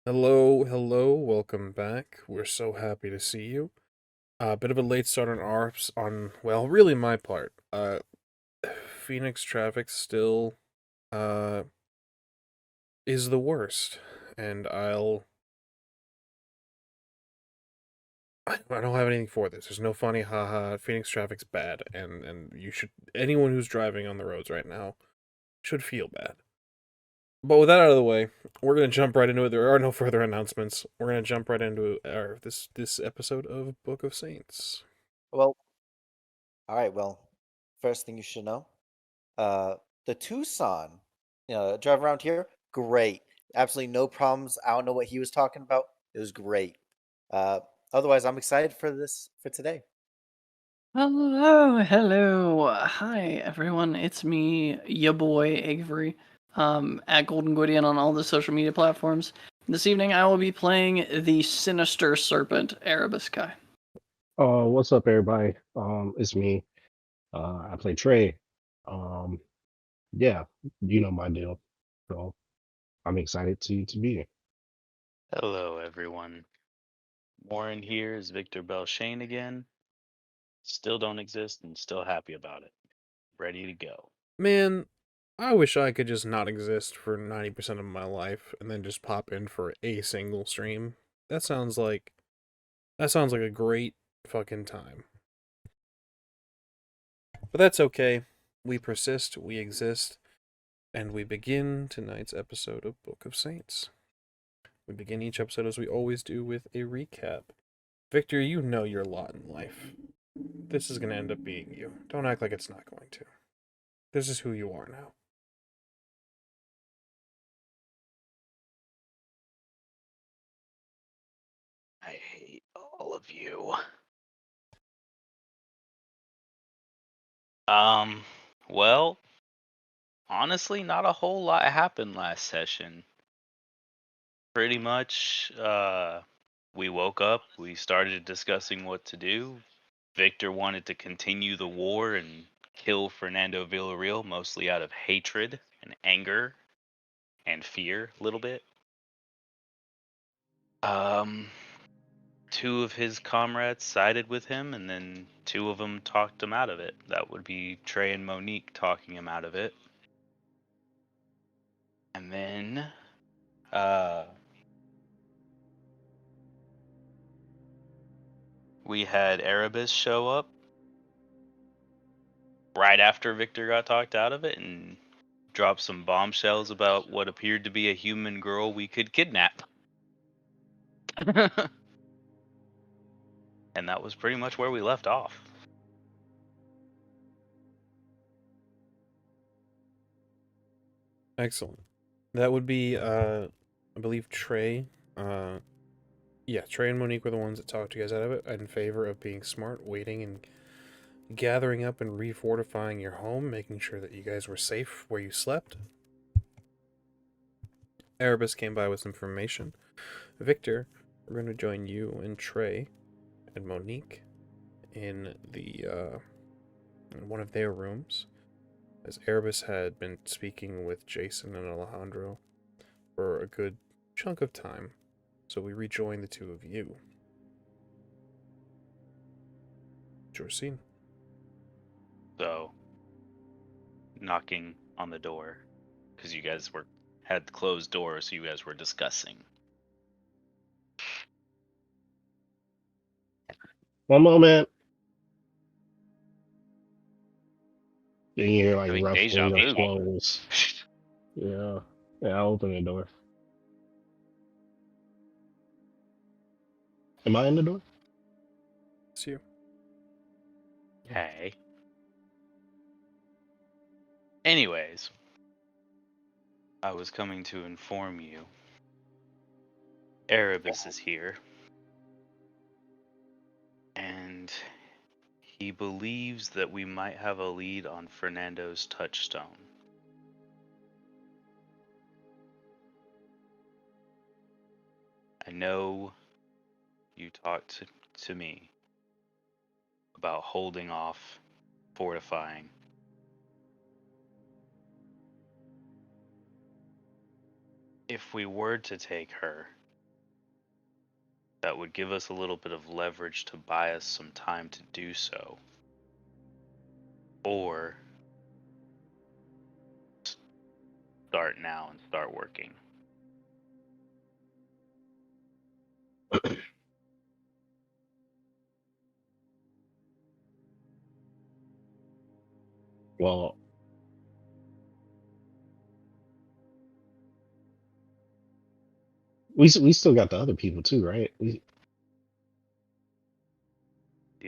Hello, hello, welcome back. We're so happy to see you. A bit of a late start on ours well, really my part. Phoenix traffic still uh is the worst. And I don't have anything for this. There's no funny haha. Phoenix traffic's bad and you should anyone who's driving on the roads right now should feel bad. But with that out of the way, we're gonna jump right into it. There are no further announcements. We're gonna jump right into our this episode of Book of Saints. Well, all right. Well, first thing you should know, uh, the Tucson, drive around here, great. Absolutely no problems. I don't know what he was talking about. It was great. Uh, Otherwise, I'm excited for this for today. Hello. Hi, everyone. It's me, your boy, Avery, at Golden Gwydion on all the social media platforms. This evening, I will be playing the Sinister Serpent, Erebus guy. What's up, everybody? It's me. I play Trey. Um, yeah, you know my deal. So I'm excited to be here. Hello, everyone. Warren here is Victor BELLSHANE again. Still don't exist and still happy about it. Ready to go. Man, I wish I could just not exist for 90% of my life and then just pop in for a single stream. That sounds like that sounds like a great fucking time. But that's okay. We persist, we exist, and we begin tonight's episode of Book of Saints. We begin each episode as we always do with a recap. Victor, you know your lot in life. This is going to end up being you. Don't act like it's not going to. This is who you are now. I hate all of you. Well, honestly, not a whole lot happened last session. Pretty much, we woke up, we started discussing what to do. Victor wanted to continue the war and kill Fernando Villarreal, mostly out of hatred and anger and fear, a little bit. Two of his comrades sided with him, and then two of them talked him out of it. That would be Trey and Monique talking him out of it. And then, we had Erebus show up right after Victor got talked out of it and drop some bombshells about what appeared to be a human girl we could kidnap. And that was pretty much where we left off. Excellent. That would be, I believe Trey. Yeah, Trey and Monique were the ones that talked you guys out of it in favor of being smart, waiting and gathering up and refortifying your home, making sure that you guys were safe where you slept. Erebus came by with some information. Victor, we're going to join you and Trey and Monique in in one of their rooms, as Erebus had been speaking with Jason and Alejandro for a good chunk of time. So we rejoin the two of you. Sure scene. So, knocking on the door, because you guys had closed doors, so you guys were discussing. One moment. You hear like Doing deja ruffling of vu. clothes. Yeah. Yeah, I'll open the door. Am I in the door? It's you. Hey. Anyways, I was coming to inform you. Erebus is here. And he believes that we might have a lead on Fernando's touchstone. I know you talked to me about holding off, fortifying. If we were to take her, that would give us a little bit of leverage to buy us some time to do so. Or start now and start working. Well, we still got the other people too, right? The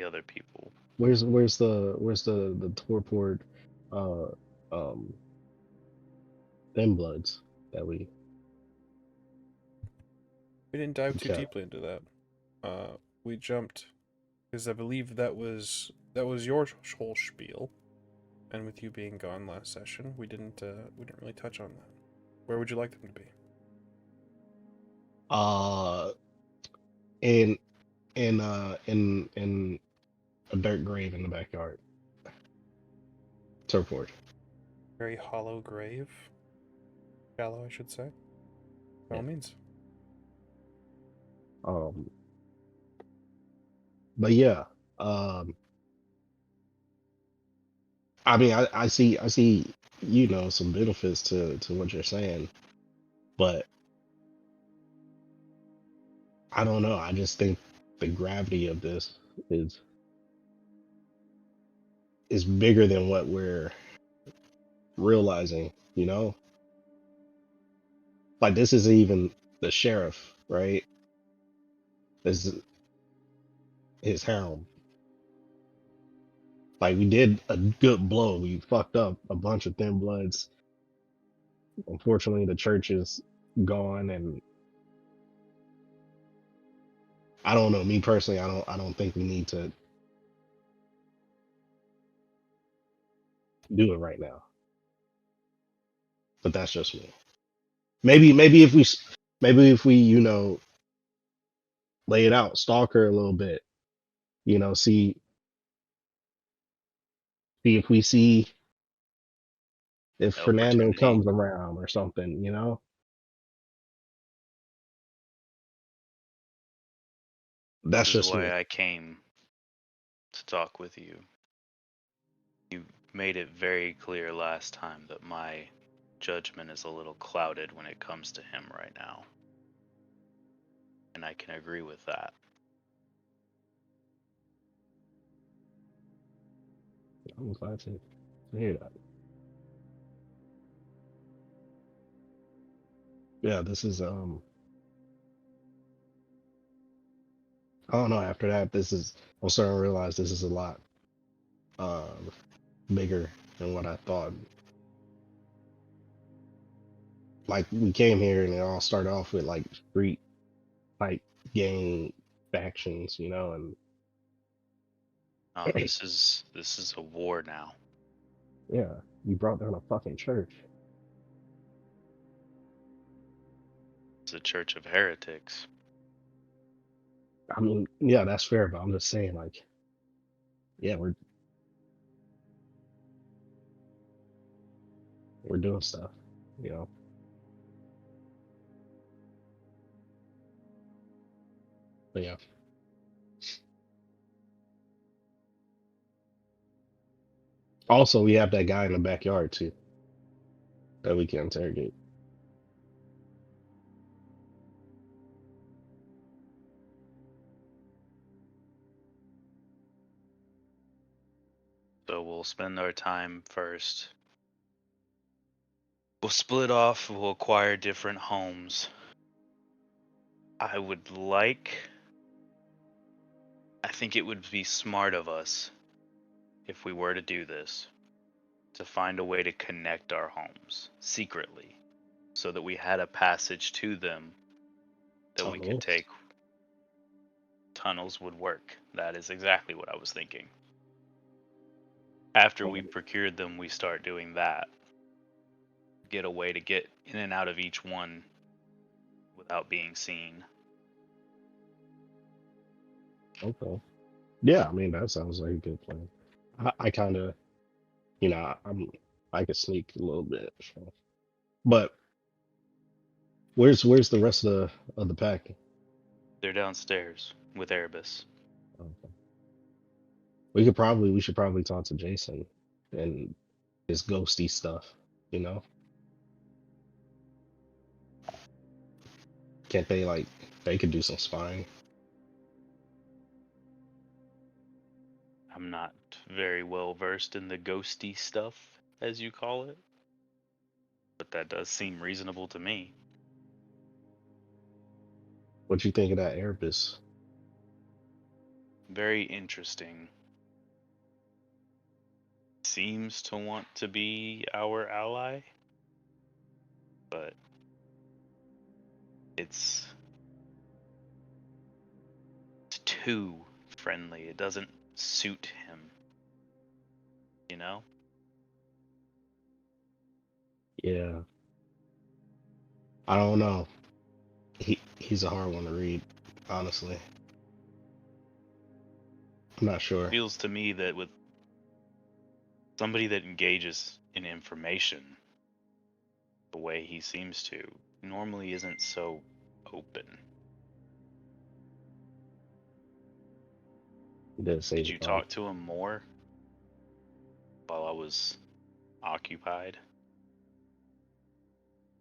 other people. Where's the torpor thin bloods that we didn't dive too Okay. deeply into that. We jumped because I believe that was your whole spiel, and with you being gone last session, we didn't really touch on that. Where would you like them to be? in in a dirt grave in the backyard. Turford. Very hollow grave. Shallow, I should say. By all means. But yeah, I mean, I see some benefits to what you're saying, but I don't know. I just think the gravity of this is bigger than what we're realizing. Like this isn't even the sheriff, right? This is his helm. Like we did a good blow. We fucked up a bunch of thin bloods. Unfortunately, the church is gone, and I don't know. Me personally, I don't think we need to do it right now. But that's just me. Maybe if we lay it out, stalk her a little bit, see if we see if Fernando Opportunity. comes around or something. That's This is just why me. I came to talk with you. You made it very clear last time that my judgment is a little clouded when it comes to him right now. And I can agree with that. I'm glad to hear that. Yeah, this is I don't know. After that, I'm starting to realize this is a lot bigger than what I thought. Like we came here and it all started off with like street like gang factions, and This is a war now. yeah, you brought down a fucking church. It's a church of heretics. I mean, yeah, that's fair, but I'm just saying, like, yeah, we're doing stuff, But yeah. Also, we have that guy in the backyard too that we can interrogate. So we'll spend our time first. We'll split off, we'll acquire different homes. I think it would be smart of us, if we were to do this, to find a way to connect our homes secretly so that we had a passage to them that we could Tunnels. take. Tunnels would work. That is exactly what I was thinking. After we procured them, we start doing that. Get a way to get in and out of each one without being seen. Okay. Yeah, I mean that sounds like a good plan. I kind of, I could sneak a little bit, so. But where's the rest of the pack? They're downstairs with Erebus. Okay. We should probably talk to Jason and his ghosty stuff, you know? Can't they like they could do some spying? I'm not very well versed in the ghosty stuff, as you call it, but that does seem reasonable to me. What you think of that Erebus? Very interesting. Seems to want to be our ally, but it's too friendly. It doesn't suit him, you know? Yeah. I don't know. He's a hard one to read, honestly. I'm not sure. Feels to me that with somebody that engages in information the way he seems to, normally isn't so open. He did say Did you talk to him more while I was occupied?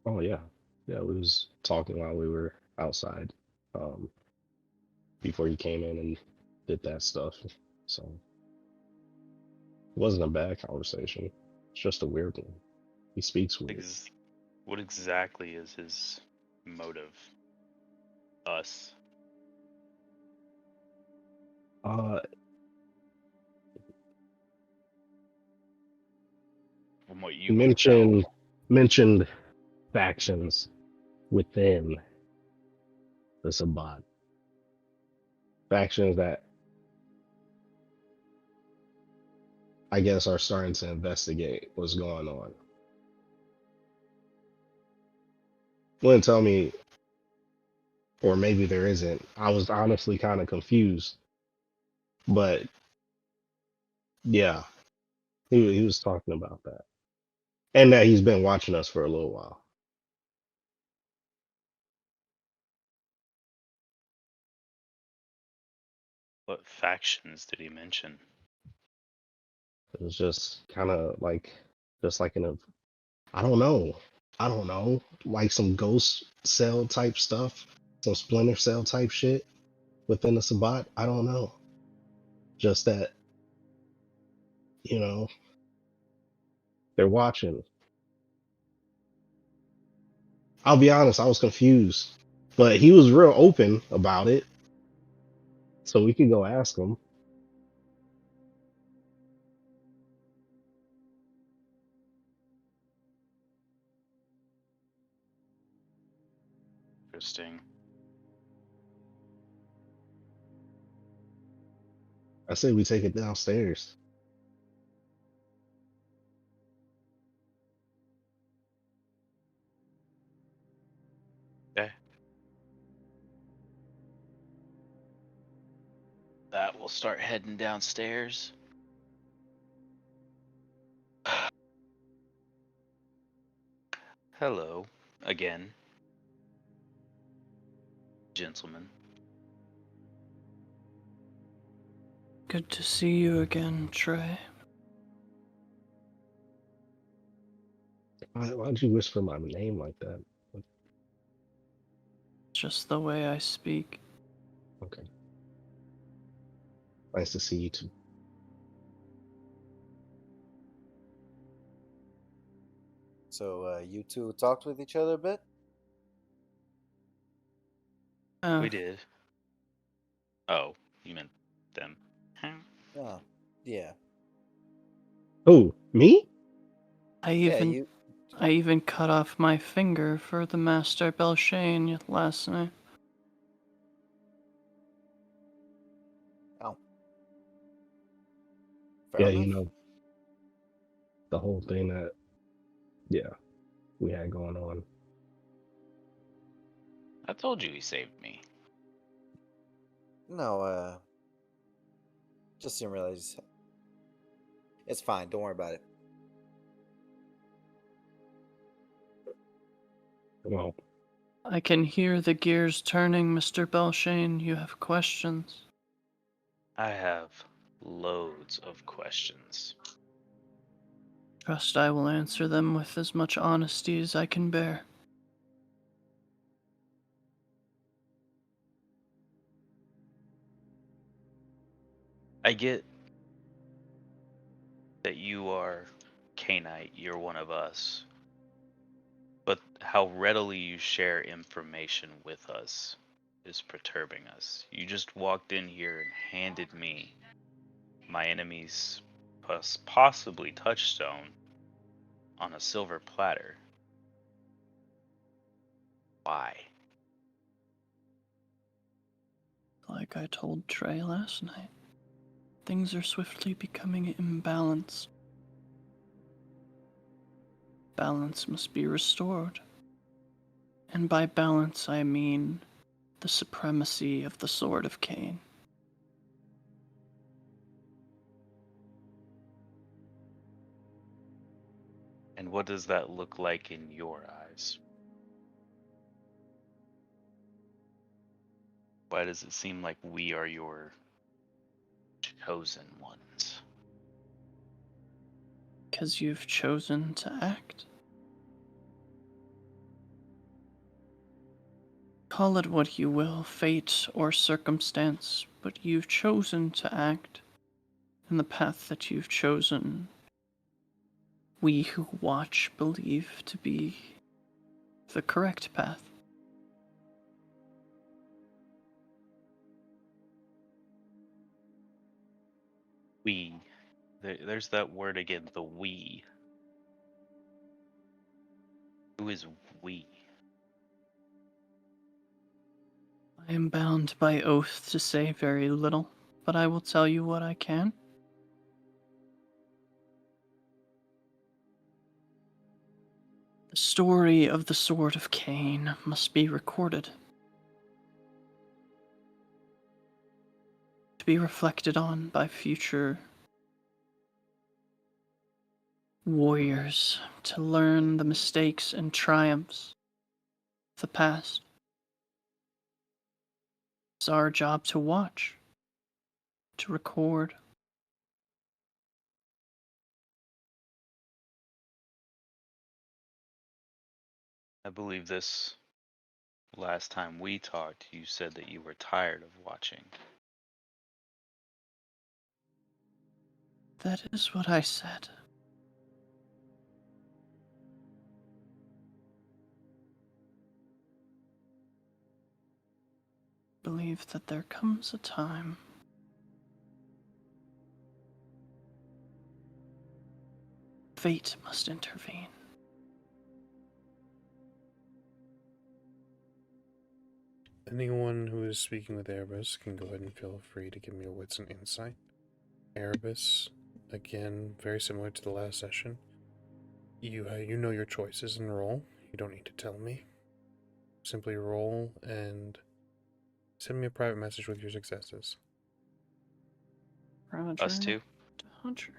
Oh yeah. Yeah, we was talking while we were outside. Before you came in and did that stuff. So it wasn't a bad conversation. It's just a weird one. He speaks weird. What exactly is his motive? Us? From what you can tell. Mentioned factions within the Sabbat. Factions that I guess are starting to investigate what's going on. Wouldn't tell me, or maybe there isn't. I was honestly kind of confused. But yeah, he was talking about that. And that he's been watching us for a little while. What factions did he mention? It was just kind of like, just like in a, I don't know, like some ghost cell type stuff, some splinter cell type shit within the Sabbat. I don't know. Just that, you know, they're watching. I'll be honest, I was confused, but he was real open about it, so we could go ask him. Interesting. I say we take it downstairs. Okay. That will start heading downstairs. Hello, again. Gentlemen. Good to see you again, Trey. Why'd you whisper my name like that? Just the way I speak. Okay. Nice to see you too. So you two talked with each other a bit? We did. Oh, you meant them. Oh, yeah. Who? Me? I Yeah, even cut off my finger for the Master BELLSHANE last night. Oh. Fair Yeah, enough. you know, the whole thing that, yeah, we had going on. I told you he saved me. No, just didn't realize. It's fine. Don't worry about it. Well, I can hear the gears turning, Mr. BELLSHANE. You have questions. I have loads of questions. Trust I will answer them with as much honesty as I can bear. I get that you are Canite, you're one of us. But how readily you share information with us is perturbing us. You just walked in here and handed me my enemy's possibly touchstone on a silver platter. Why? Like I told TREY last night, things are swiftly becoming imbalanced. Balance must be restored. And by balance I mean the supremacy of the Sword of Cain. And what does that look like in your eyes? Why does it seem like we are your chosen ones? Because you've chosen to act. Call it what you will, fate or circumstance, but you've chosen to act. And the path that you've chosen, we who watch believe to be the correct path. We. There's that word again, the we. Who is we? I am bound by oath to say very little, but I will tell you what I can. The story of the Sword of Cain must be recorded, to be reflected on by future warriors, to learn the mistakes and triumphs of the past. It's our job to watch, to record. I believe this last time we talked, you said that you were tired of watching. That is what I said. I believe that there comes a time fate must intervene. Anyone who is speaking with Erebus can go ahead and feel free to give me a wits and insight. Erebus, again, very similar to the last session. You know your choices and roll. You don't need to tell me. Simply roll and send me a private message with your successes. Roger. Us too? Roger.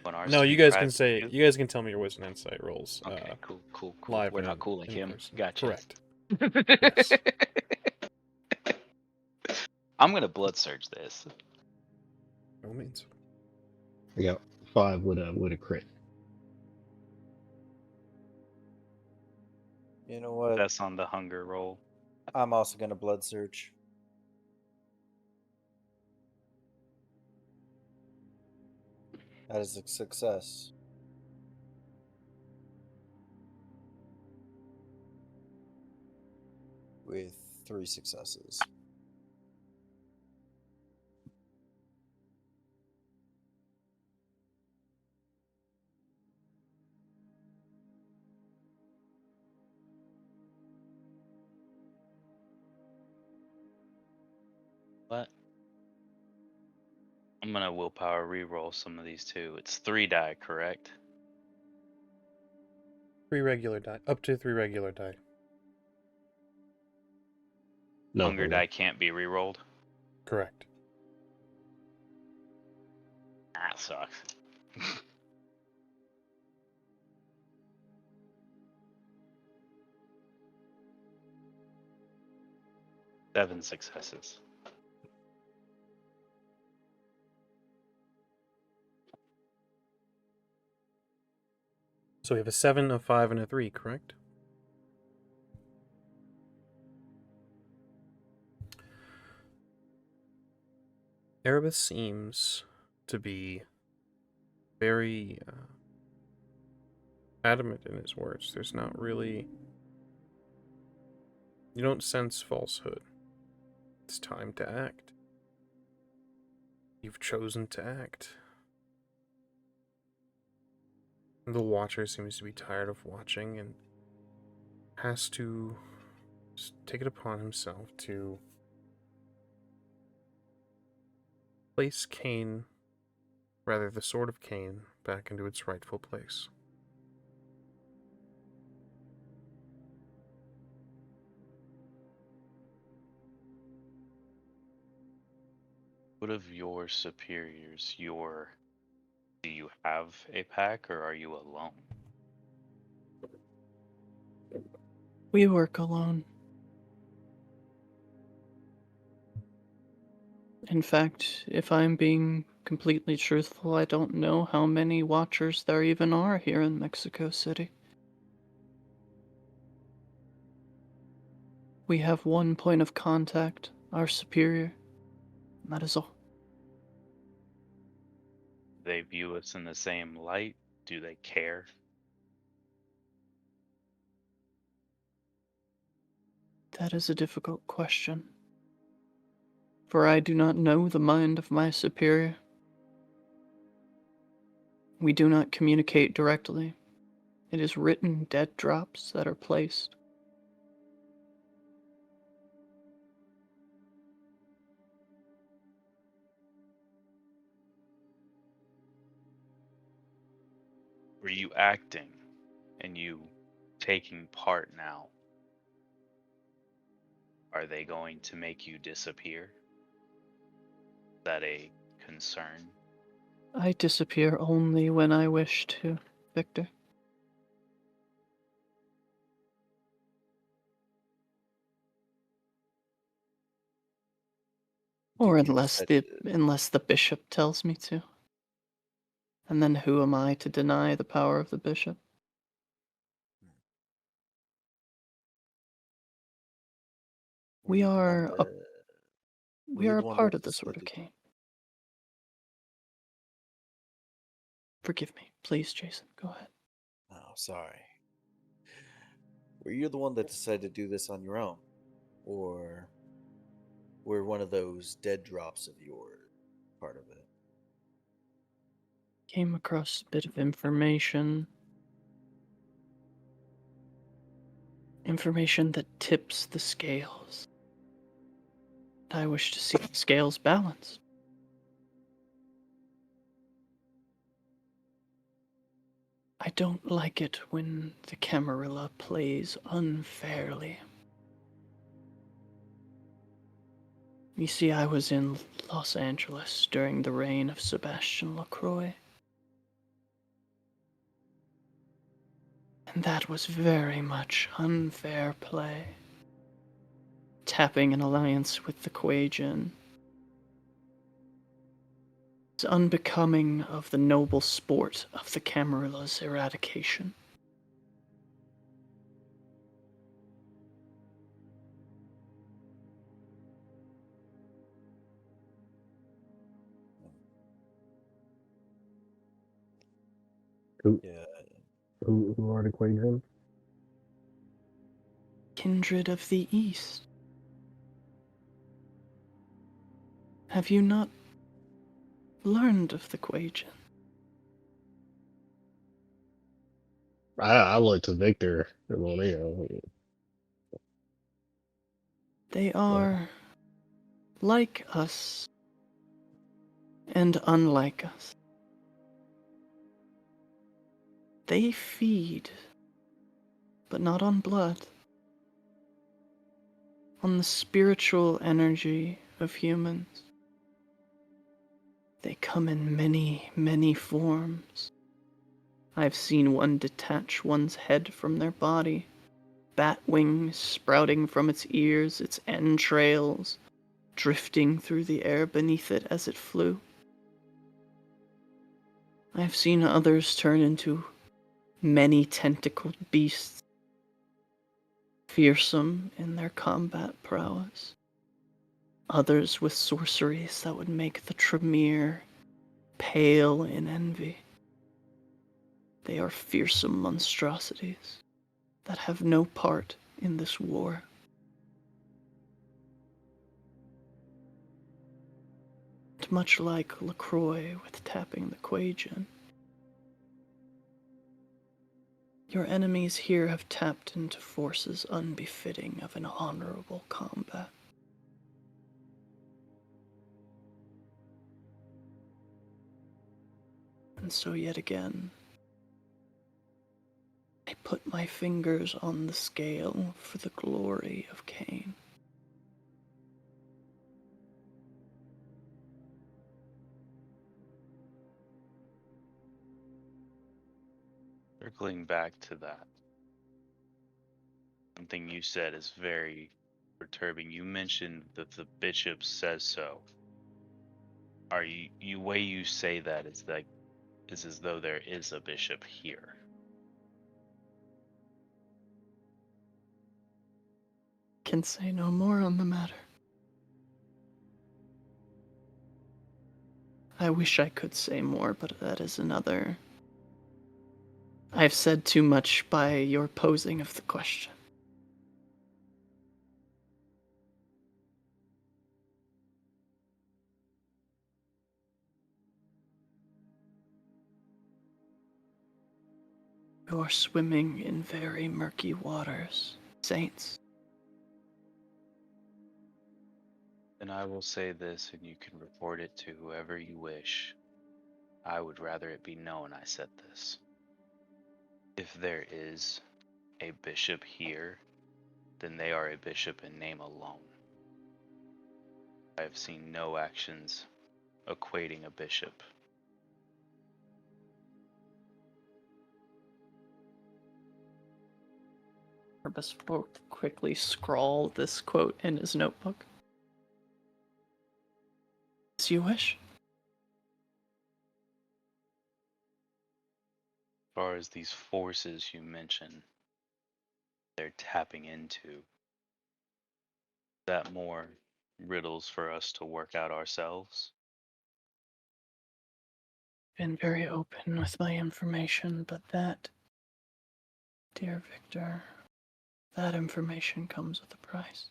Want ours No, to be you guys can private say too? You guys can tell me your wisdom and insight rolls. Okay, cool. Live. We're and not cool like in him. person. Gotcha. Correct. Yes. I'm gonna blood surge this. No means. I got 5 with a crit. You know what? That's on the hunger roll. I'm also gonna blood search. That is a success. With 3 successes. What? I'm gonna willpower re-roll some of these too. It's 3 die, correct? 3 regular die. Up to 3 regular die. No Hunger die can't be re-rolled. Correct. That sucks. 7 successes. So we have a 7, a 5, and a 3, correct? Erebus seems to be very adamant in his words. There's not really... You don't sense falsehood. It's time to act. You've chosen to act. The Watcher seems to be tired of watching and has to take it upon himself to place Cain, rather the Sword of Cain, back into its rightful place. What of your superiors? Do you have a pack or are you alone? We work alone. In fact, if I'm being completely truthful, I don't know how many Watchers there even are here in Mexico City. We have one point of contact, our superior, and that is all. They view us in the same light? Do they care? That is a difficult question, for I do not know the mind of my superior. We do not communicate directly. It is written dead drops that are placed. Were you acting and you taking part now? Are they going to make you disappear? Is that a concern? I disappear only when I wish to, Victor. Or unless the bishop tells me to. And then who am I to deny the power of the bishop? We are a part of the Sword of Cain. Forgive me, please, Jason. Go ahead. Oh, sorry. Were you the one that decided to do this on your own? Or were one of those dead drops of yours part of it? Came across a bit of information. Information that tips the scales. I wish to see the scales balanced. I don't like it when the Camarilla plays unfairly. You see, I was in Los Angeles during the reign of Sebastian LaCroix. And that was very much unfair play. Tapping an alliance with the Quajin. It's unbecoming of the noble sport of the Camarilla's eradication. Yeah. Who are the Quajin? Kindred of the East. Have you not learned of the Quajin? I look to Victor. Well, They are like us and unlike us. They feed, but not on blood, on the spiritual energy of humans. They come in many, many forms. I've seen one detach one's head from their body bat wings sprouting from its ears, its entrails drifting through the air beneath it as it flew. I've seen others turn into many tentacled beasts, fearsome in their combat prowess. Others with sorceries that would make the Tremere pale in envy. They are fearsome monstrosities that have no part in this war. And much like LaCroix with tapping the Quajan, your enemies here have tapped into forces unbefitting of an honorable combat. And so yet again, I put my fingers on the scale for the glory of Cain. Circling back to that, something you said is very perturbing. You mentioned that the bishop says so. Are you way you say that is like is as though there is a bishop here. Can say no more on the matter. I wish I could say more, but that is another. I've said too much by your posing of the question. You are swimming in very murky waters, saints. And I will say this, and you can report it to whoever you wish. I would rather it be known I said this. If there is a bishop here, then they are a bishop in name alone. I have seen no actions equating a bishop. Erebus will quickly scrawl this quote in his notebook. As you wish. As far as these forces you mentioned, they're tapping into, is that more riddles for us to work out ourselves? Been very open with my information, but that, dear Victor, that information comes with a price.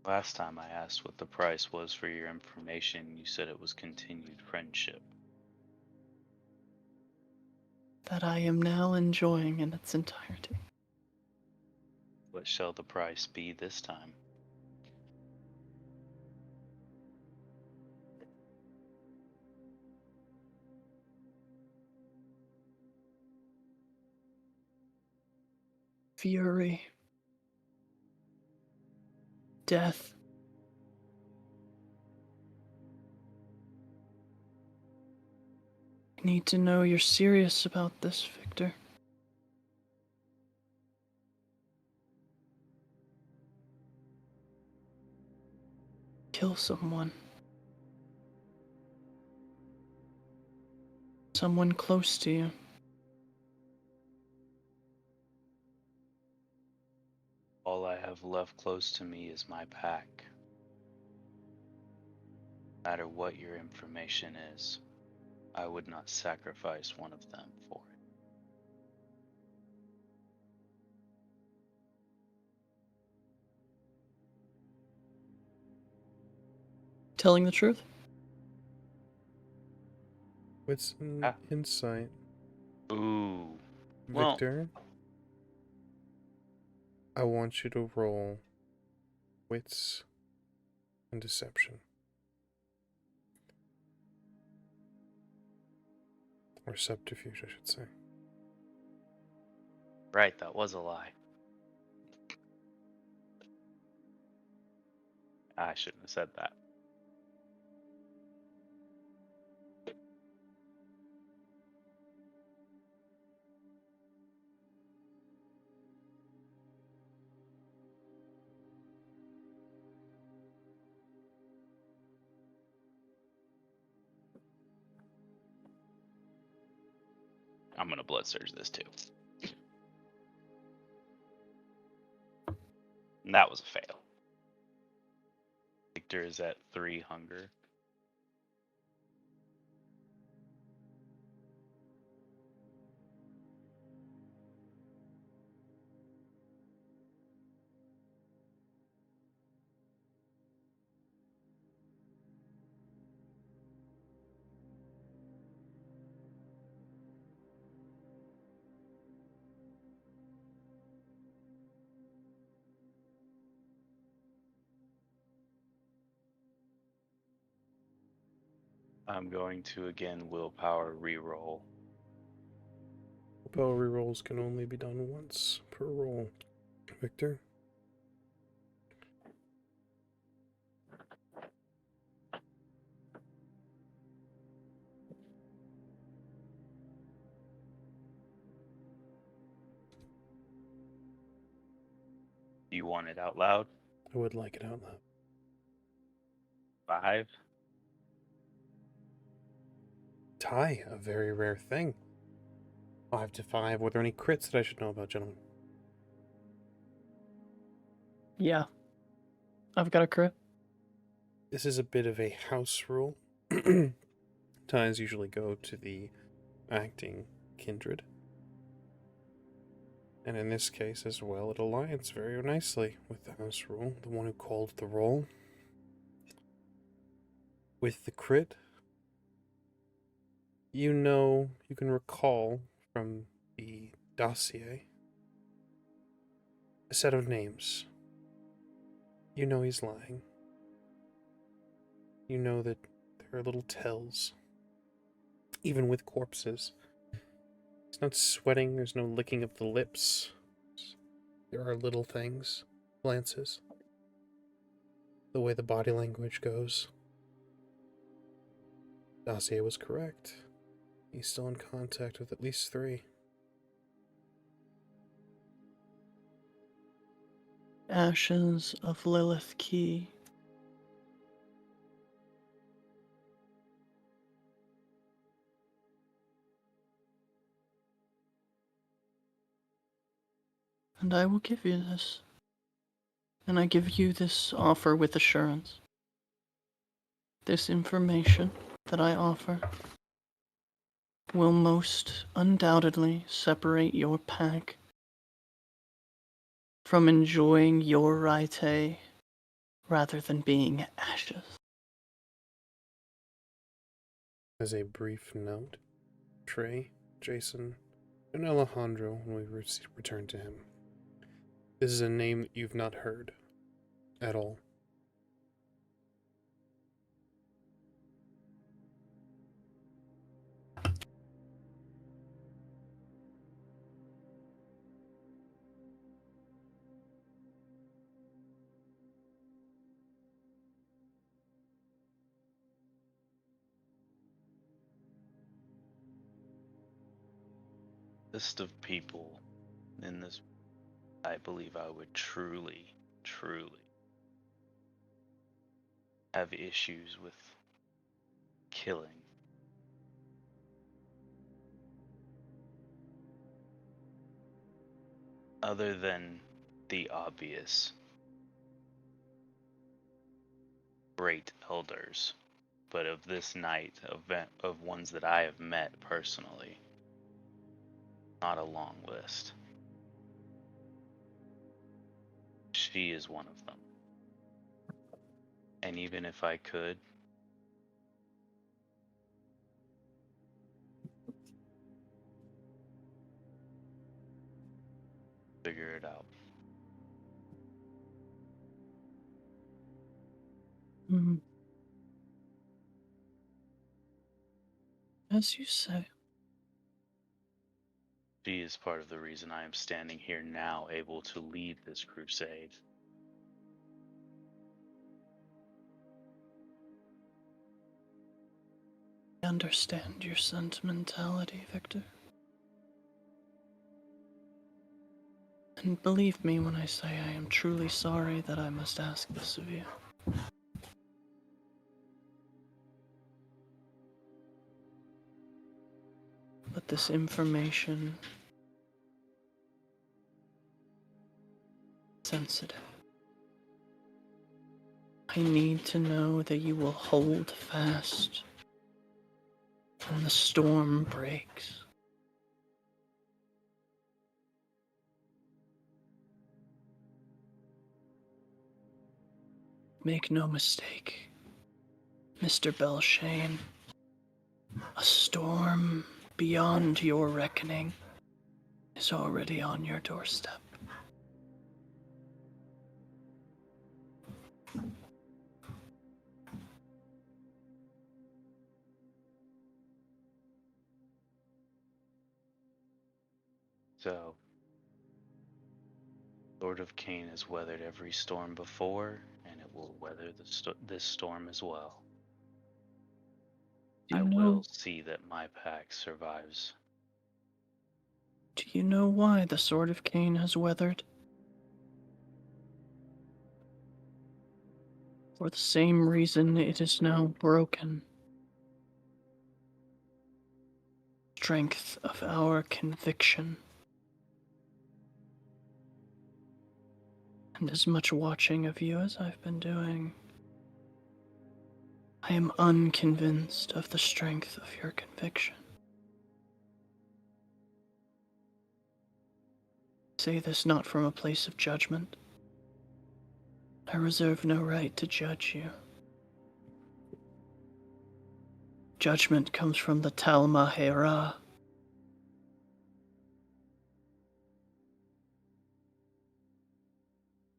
Last time I asked what the price was for your information, you said it was continued friendship. That I am now enjoying in its entirety. What shall the price be this time? Fury. Death. I need to know you're serious about this, Victor. Kill someone. Someone close to you. All I have left close to me is my pack. No matter what your information is, I would not sacrifice one of them for it. Telling the truth? What's an Ah. insight? Ooh. Well, Victor, I want you to roll wits and deception. Or subterfuge, I should say. right, that was a lie. I shouldn't have said that. I'm gonna blood surge this too. And that was a fail. Victor is at 3 hunger. I'm going to again willpower reroll. Willpower rerolls can only be done once per roll. Victor? Do you want it out loud? I would like it out loud. 5. Tie, a very rare thing. 5 to 5. Were there any crits that I should know about, gentlemen? Yeah. I've got a crit. This is a bit of a house rule. Ties usually go to the acting kindred. And in this case as well, it aligns very nicely with the house rule, the one who called the roll. With the crit, you can recall from the dossier a set of names. You know he's lying. You know that there are little tells. Even with corpses. There's no sweating, there's no licking of the lips. There are little things, glances. The way the body language goes. Dossier was correct. He's still in contact with at least 3. Ashes of Lilith Key. And I will give you this. And I give you this offer with assurance. This information that I offer will most undoubtedly separate your pack from enjoying your raite rather than being ashes. As a brief note, Trey, Jason, and Alejandro, when we return to him. This is a name that you've not heard at all. List of people in this, I believe I would truly have issues with killing. Other than the obvious great elders, but of this night, of ones that I have met personally, not a long list. She is one of them. And even if I could, figure it out. Mm. As you say. She is part of the reason I am standing here now, able to lead this crusade. I understand your sentimentality, Victor. And believe me when I say I am truly sorry that I must ask this of you. but this information is sensitive. I need to know that you will hold fast when the storm breaks. Make no mistake, Mr. BELLSHANE, a storm beyond your reckoning is already on your doorstep. So, Lord of Cain has weathered every storm before, and it will weather this storm as well. Do I you know, will see that my pack survives. do you know why the Sword of Cain has weathered? For the same reason it is now broken. Strength of our conviction. And as much watching of you as I've been doing, I am unconvinced of the strength of your conviction. I say this not from a place of judgment. I reserve no right to judge you. Judgment comes from the Talmahera. I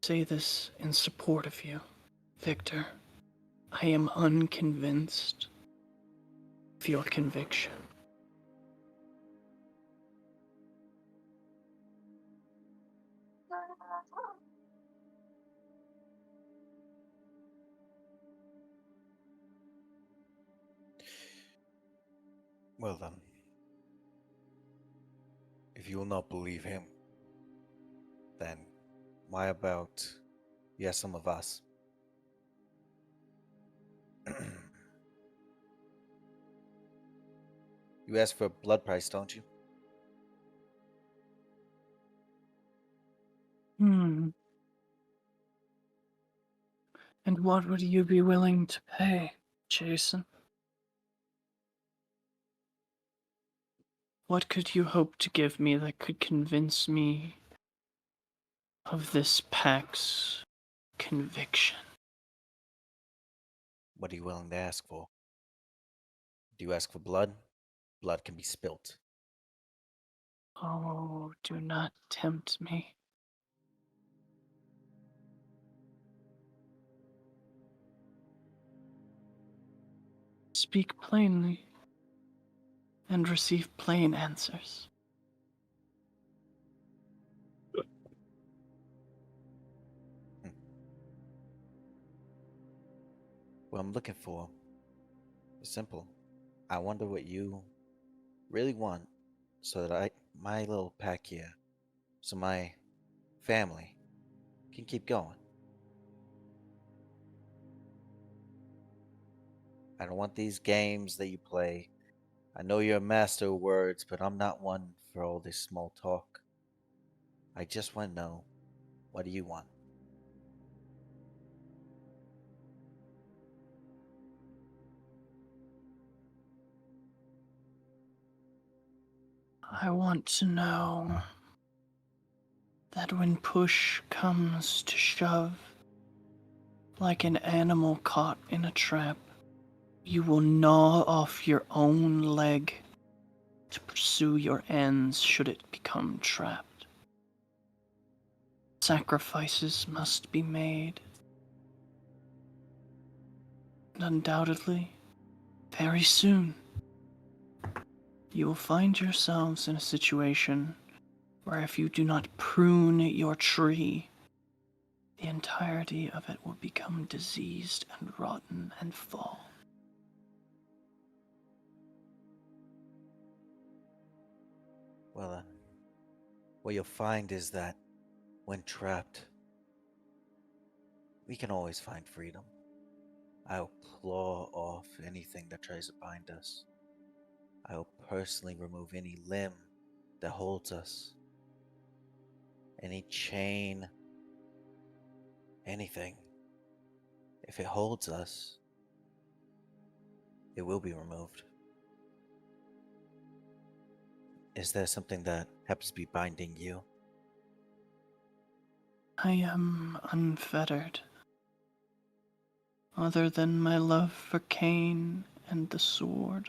say this in support of you, Victor. I am unconvinced of your conviction. Well then, if you will not believe him, then why about yes, some of us? You ask for a blood price, don't you? And what would you be willing to pay, Jason? What could you hope to give me that could convince me of this pack's conviction? What are you willing to ask for? Do you ask for blood? Blood can be spilt. Oh, do not tempt me. Speak plainly and receive plain answers. What I'm looking for is simple. I wonder what you really want so that my little pack here, so my family can keep going. I don't want these games that you play. I know you're a master of words, but I'm not one for all this small talk. I just want to know, what do you want? I want to know that when push comes to shove, like an animal caught in a trap, you will gnaw off your own leg to pursue your ends should it become trapped. Sacrifices must be made. And undoubtedly, very soon, you will find yourselves in a situation where if you do not prune your tree, the entirety of it will become diseased and rotten and fall. Well, what you'll find is that when trapped, we can always find freedom. I'll claw off anything that tries to bind us. I will personally remove any limb that holds us. Any chain. Anything. If it holds us, it will be removed. Is there something that happens to be binding you? I am unfettered. Other than my love for Cain and the sword.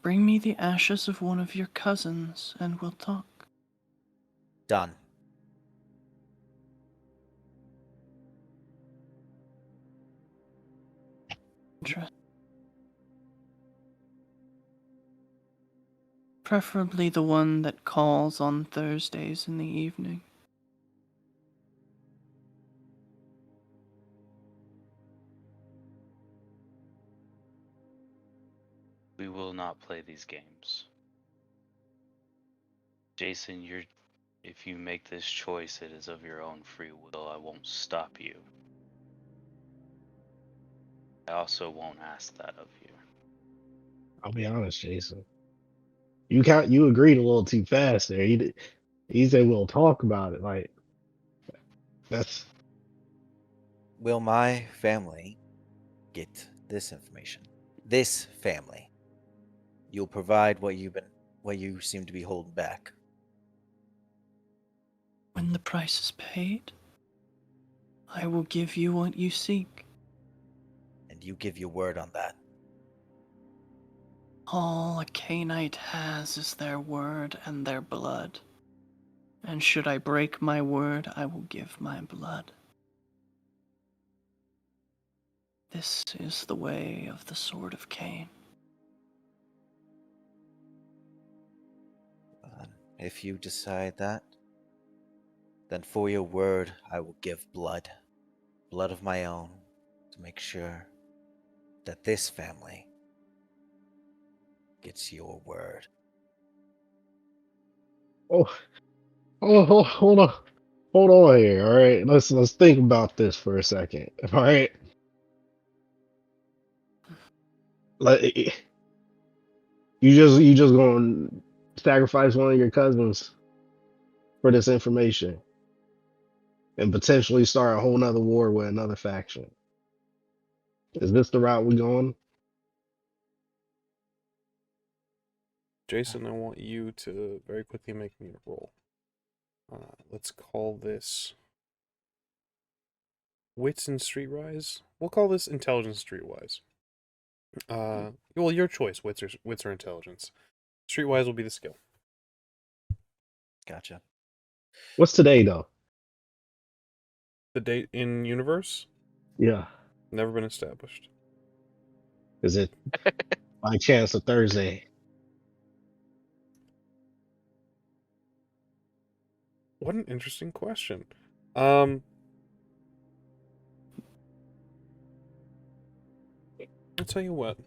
Bring me the ashes of one of your cousins and we'll talk. Done. Preferably the one that calls on Thursdays in the evening. We will not play these games. Jason, if you make this choice, it is of your own free will. I won't stop you. I also won't ask that of you. I'll be honest, Jason. You agreed a little too fast there. He said we'll talk about it. Like that's Will my family get this information? This family. You'll provide what you seem to be holding back. When the price is paid, I will give you what you seek. And you give your word on that. All a Cainite has is their word and their blood. And should I break my word, I will give my blood. This is the way of the sword of Cain. If you decide that, then for your word, I will give blood. Blood of my own, to make sure that this family gets your word. oh hold on. Hold on here, all right. Let's think about this for a second. All right. Like you just gonna sacrifice one of your cousins for this information and potentially start a whole nother war with another faction. Is this the route we're going? Jason, I want you to very quickly make me a roll. Let's call this Wits and Streetwise. We'll call this Intelligence Streetwise. Well, your choice, wits or intelligence. Streetwise will be the skill. Gotcha. What's today though? The date in universe Yeah. never been established. Is it by chance a Thursday? What an interesting question. I'll tell you what.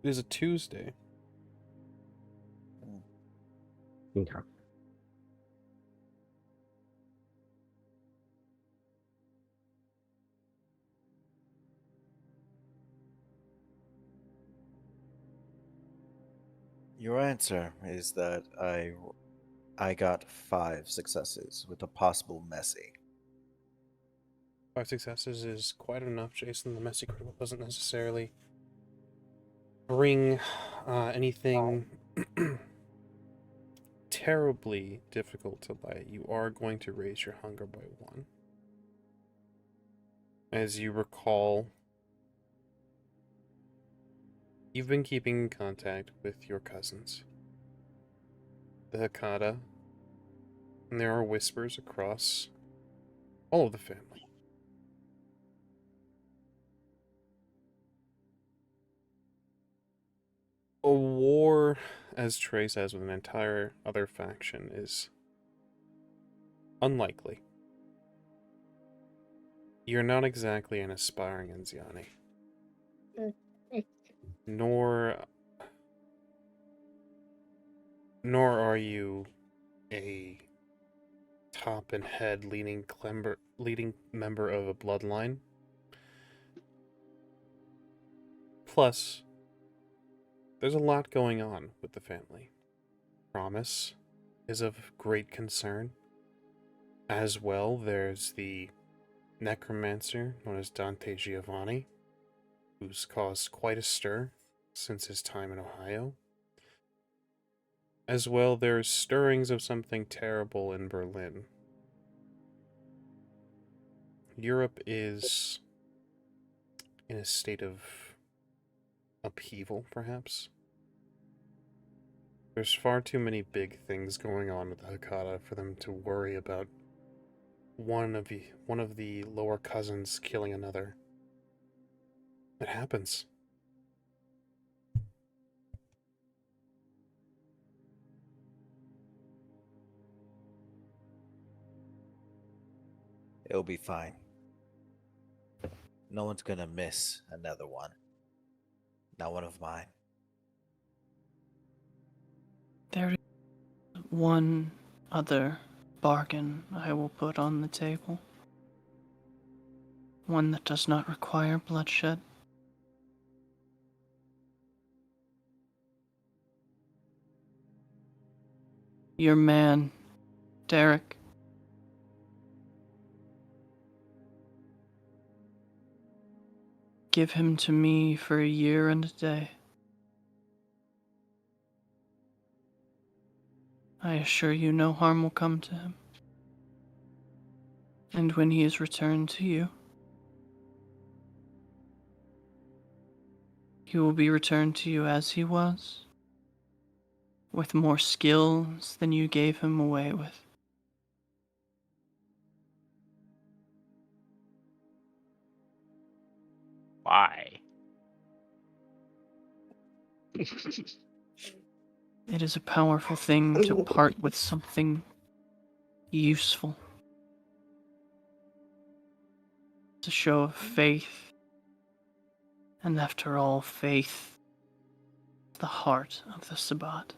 It is a Tuesday. Okay. Your answer is that I got 5 successes with a possible messy. 5 successes is quite enough, Jason. The messy critical doesn't necessarily bring anything terribly difficult to light. You are going to raise your hunger by 1. As you recall, you've been keeping in contact with your cousins, the Hakata, and there are whispers across all of the family. A war, as Trey says, with an entire other faction is unlikely. You're not exactly an aspiring Anziani. Nor nor are you a top and head leading member of a bloodline. Plus, there's a lot going on with the family. Promise is of great concern. As well, there's the necromancer known as Dante Giovanni, who's caused quite a stir since his time in Ohio. As well, there's stirrings of something terrible in Berlin. Europe is in a state of upheaval, perhaps. There's far too many big things going on with the Hakata for them to worry about one of the lower cousins killing another. It happens. It'll be fine. No one's gonna miss another one. Not one of mine. There is one other bargain I will put on the table. One that does not require bloodshed. Your man, Derek. Give him to me for a year and a day. I assure you no harm will come to him. And when he is returned to you, he will be returned to you as he was, with more skills than you gave him away with. Why? It is a powerful thing to part with something useful. It's a show of faith. And after all, faith is the heart of the Sabbat.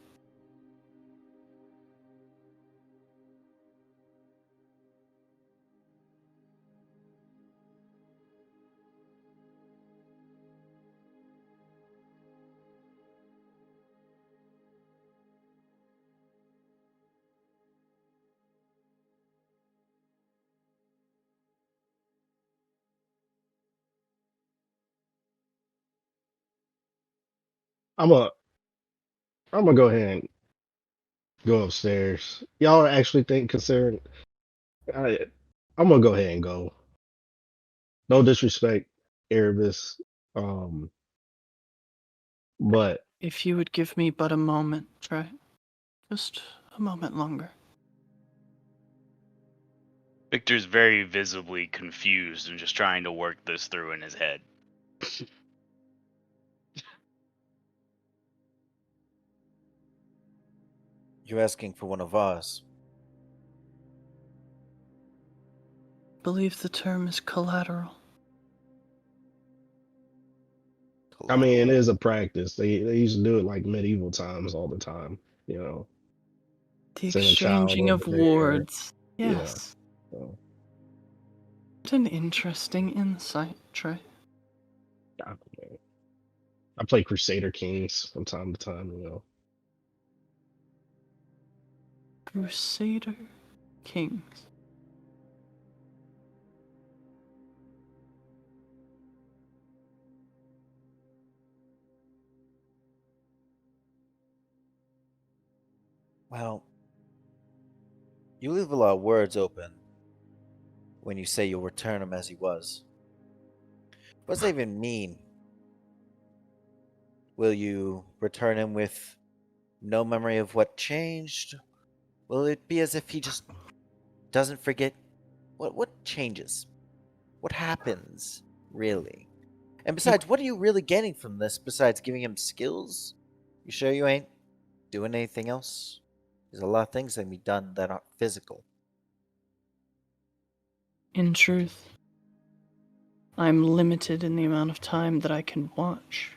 I'm a I'm gonna go ahead and go upstairs. Y'all actually think considering I, I'm gonna go ahead and go. No disrespect, Erebus. Um, but If you would give me but a moment, Trey. Just a moment longer. Victor's very visibly confused and just trying to work this through in his head. You're asking for one of ours. I believe the term is collateral. I mean, it is a practice. They used to do it like medieval times all the time. You know, The send a child exchanging over of there. wards. Yeah. Yes. So, What an interesting insight, Trey. I play Crusader Kings from time to time. You know. Crusader Kings. Well, you leave a lot of words open when you say you'll return him as he was. What does that even mean? Will you return him with no memory of what changed? Will it be as if he just doesn't forget? What changes? What happens, really? And besides, what are you really getting from this besides giving him skills? You sure you ain't doing anything else? There's a lot of things that can be done that aren't physical. In truth, I'm limited in the amount of time that I can watch.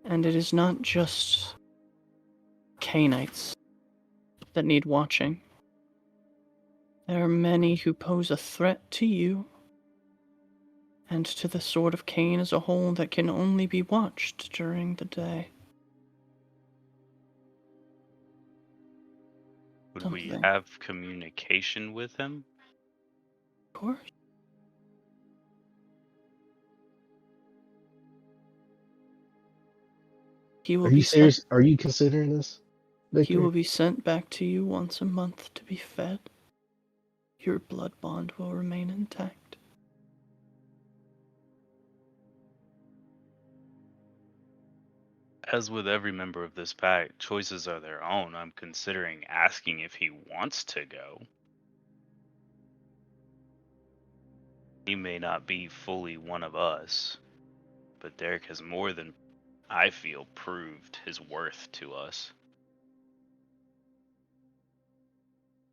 And it is not just Cainites that need watching. There are many who pose a threat to you and to the Sword of Cain as a whole that can only be watched during the day. Would we Something. have communication with him? Of course. He will Are be you sent, serious? Are you considering this, he Victor? will be sent back to you once a month to be fed. Your blood bond will remain intact. As with every member of this pack, choices are their own. I'm considering asking if he wants to go. He may not be fully one of us, but Derek has more than, I feel, proved his worth to us.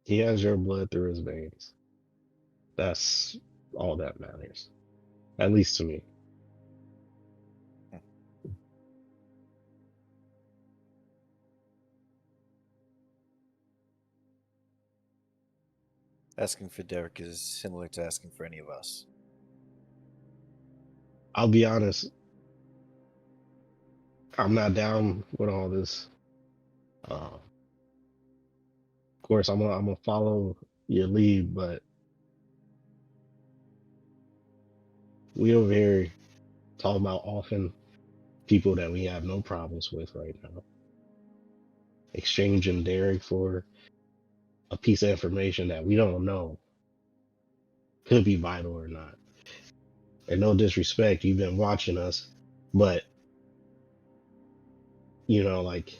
He has your blood through his veins. That's all that matters. At least to me. Asking for Derek is similar to asking for any of us. I'll be honest, I'm not down with all this. Of course, I'm gonna follow your lead, but we over here talking about often people that we have no problems with right now. Exchanging Derek for a piece of information that we don't know could be vital or not. And no disrespect, you've been watching us, but you know, like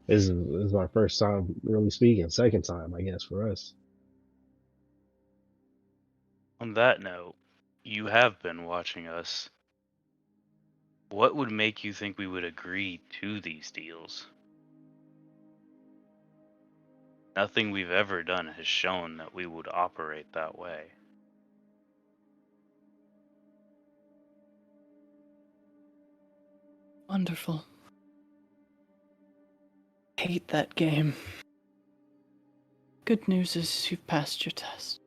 this is our first time really speaking. Second time, I guess, for us. On that note, you have been watching us. What would make you think we would agree to these deals? Nothing we've ever done has shown that we would operate that way. Wonderful. Hate that game. Good news is you've passed your test.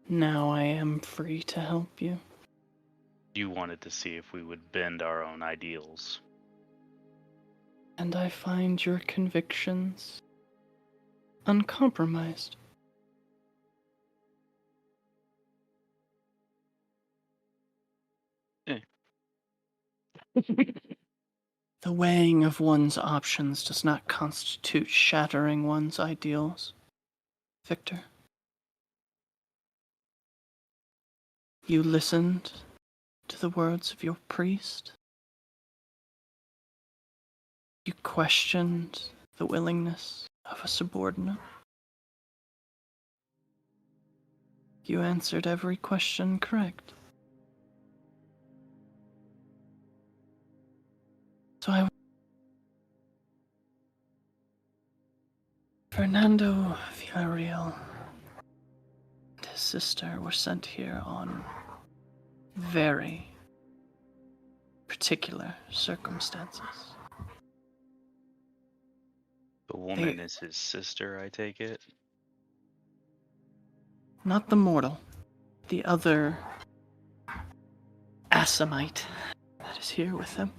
Now I am free to help you. You wanted to see if we would bend our own ideals. And I find your convictions uncompromised. The weighing of one's options does not constitute shattering one's ideals, Victor. You listened to the words of your priest. You questioned the willingness of a subordinate. You answered every question correct. So Fernando Villarreal and his sister were sent here on very particular circumstances. The woman is his sister, I take it? Not the mortal, the other Assamite that is here with him.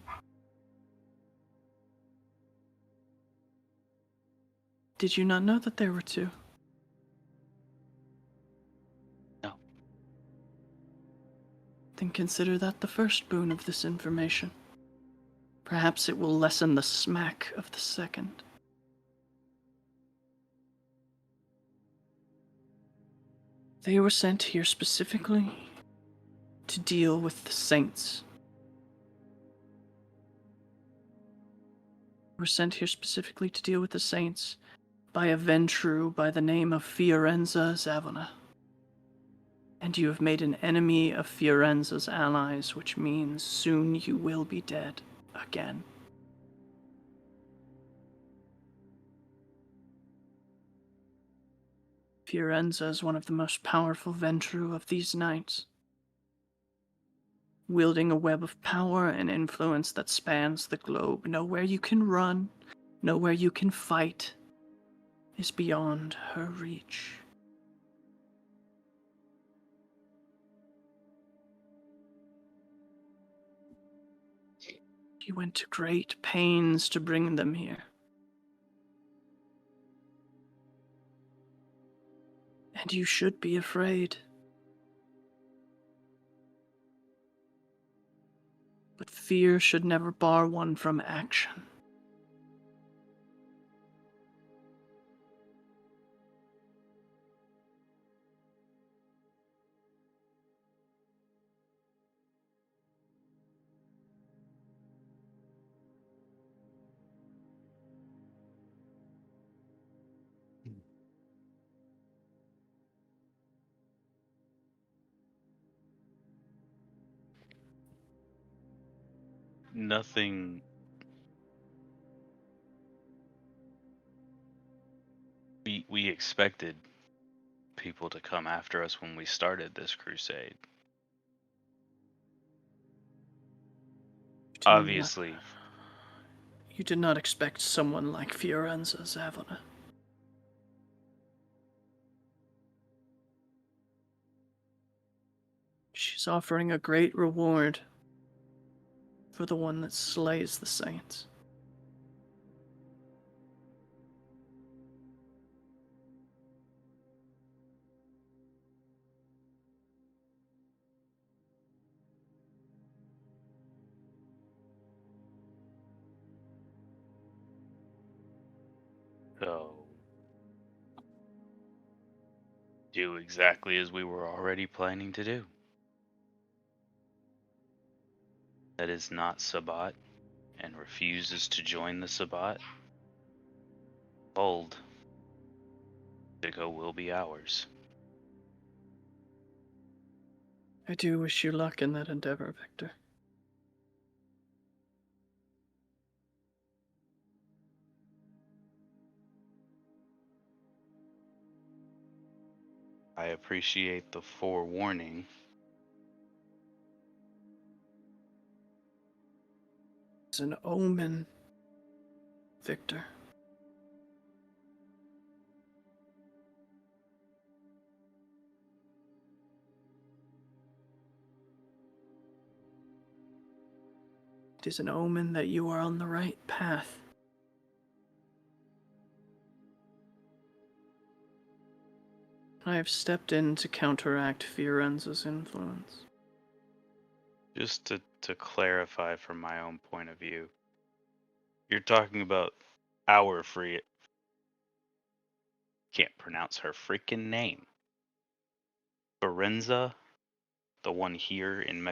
Did you not know that there were two? No. Then consider that the first boon of this information. Perhaps it will lessen the smack of the second. They were sent here specifically to deal with the saints. Were sent here specifically to deal with the saints by a Ventru by the name of Fiorenza Zavona. And you have made an enemy of Fiorenza's allies, which means soon you will be dead again. Fiorenza is one of the most powerful Ventru of these knights. wielding a web of power and influence that spans the globe. Nowhere you can run, nowhere you can fight is beyond her reach. You went to great pains to bring them here. And you should be afraid. But fear should never bar one from action. Nothing. We expected people to come after us when we started this crusade. Obviously. You did not expect someone like Fiorenza Zavona. She's offering a great reward for the one that slays the saints. So, do exactly as we were already planning to do. That is not Sabbat and refuses to join the Sabbat. Bold. Digo will be ours. I do wish you luck in that endeavor, Victor. I appreciate the forewarning. It's an omen, Victor. It is an omen that you are on the right path. I have stepped in to counteract Fiorenza's influence. Just to clarify from my own point of view, you're talking about our free. Can't pronounce her freaking name. Fiorenza, the one here in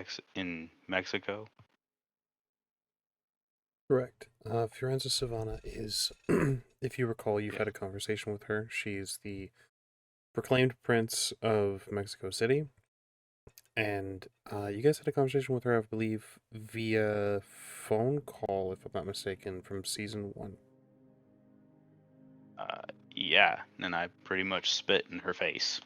Mexico. Correct. Fiorenza Savannah is, if you recall, you've had a conversation with her. She's the proclaimed prince of Mexico City. And you guys had a conversation with her, I believe, via phone call, if I'm not mistaken, from season 1. Yeah, and I pretty much spit in her face.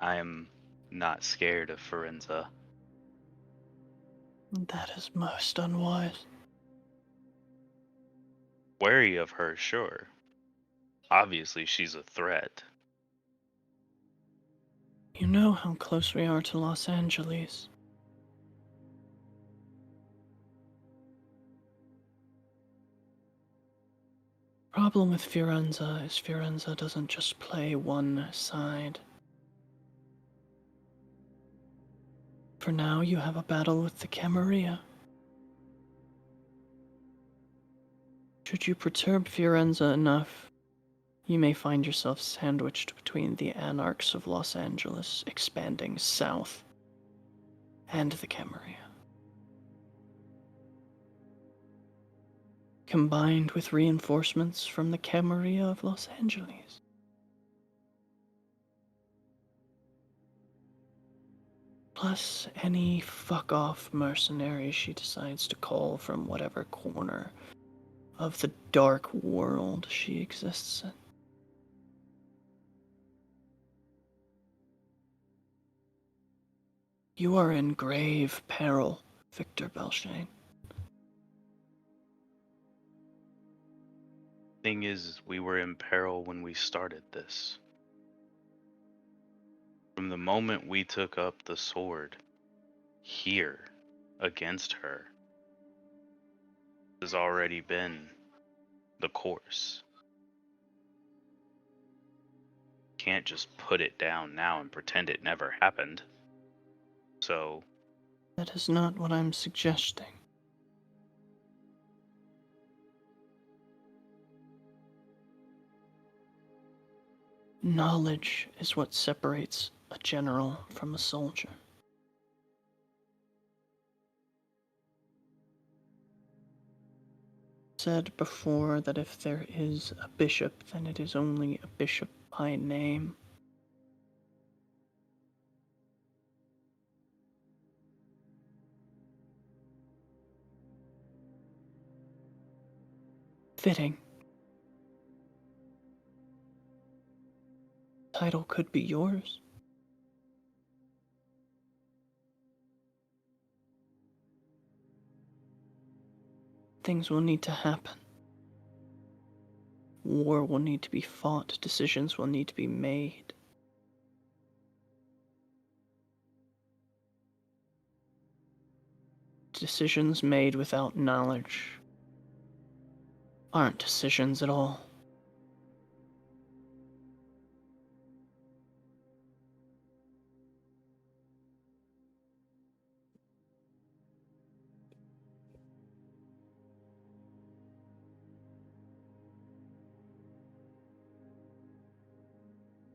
I am not scared of Fiorenza. That is most unwise. Wary of her, sure. Obviously, she's a threat. You know how close we are to Los Angeles. Problem with Fiorenza is Fiorenza doesn't just play one side. For now, you have a battle with the Camarilla. Should you perturb Fiorenza enough, you may find yourself sandwiched between the anarchs of Los Angeles expanding south and the Camarilla. Combined with reinforcements from the Camarilla of Los Angeles. Plus any fuck-off mercenary she decides to call from whatever corner of the dark world she exists in. You are in grave peril, Victor BELLSHANE. Thing is, we were in peril when we started this. From the moment we took up the sword here against her, has already been the course. Can't just put it down now and pretend it never happened. So, That is not what I'm suggesting. Knowledge is what separates a general from a soldier. Said before that if there is a bishop, then it is only a bishop by name. Fitting. Title could be yours. Things will need to happen. War will need to be fought. Decisions will need to be made. Decisions made without knowledge aren't decisions at all.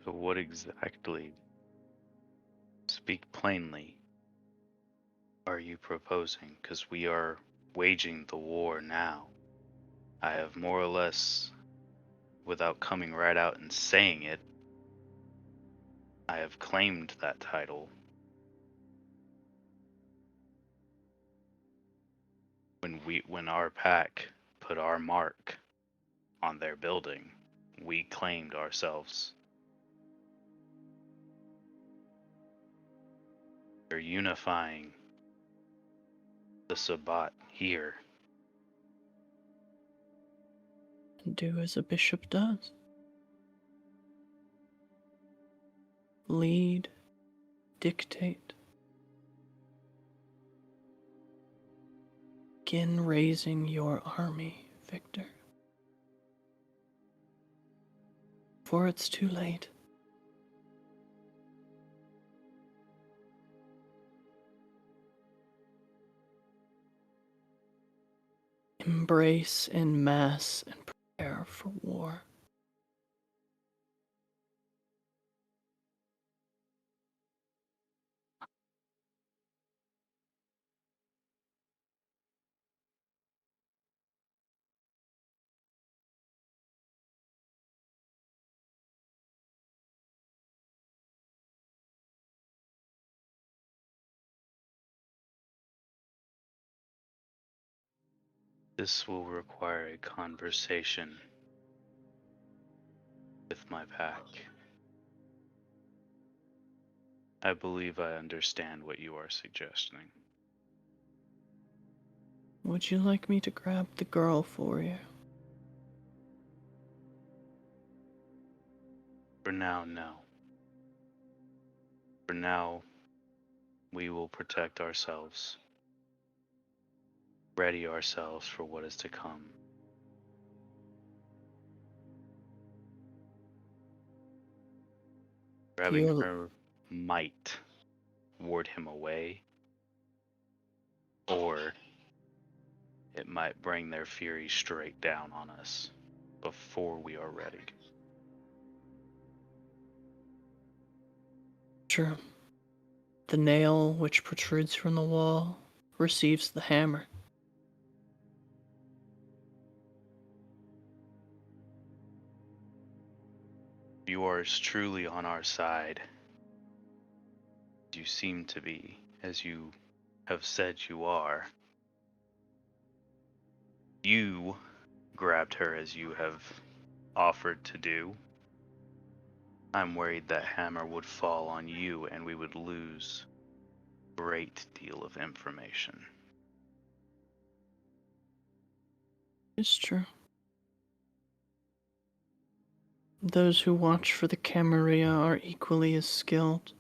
so what exactly, speak plainly, are you proposing? Because we are waging the war now. I have more or less, without coming right out and saying it, I have claimed that title. When our pack put our mark on their building, we claimed ourselves. We're unifying the Sabbat here. And do as a bishop does. Lead, dictate. Begin raising your army, Victor. Before it's too late. Embrace en masse and prepare for war. This will require a conversation with my pack. I believe I understand what you are suggesting. Would you like me to grab the girl for you? For now, no. For now, we will protect ourselves. Ready ourselves for what is to come. Grabbing her might ward him away, or it might bring their fury straight down on us before we are ready. True. The nail which protrudes from the wall receives the hammer. You are as truly on our side as you seem to be, as you have said you are. You grabbed her as you have offered to do. I'm worried that hammer would fall on you and we would lose. great deal of information. It's true. Those who watch for the Camarilla are equally as skilled.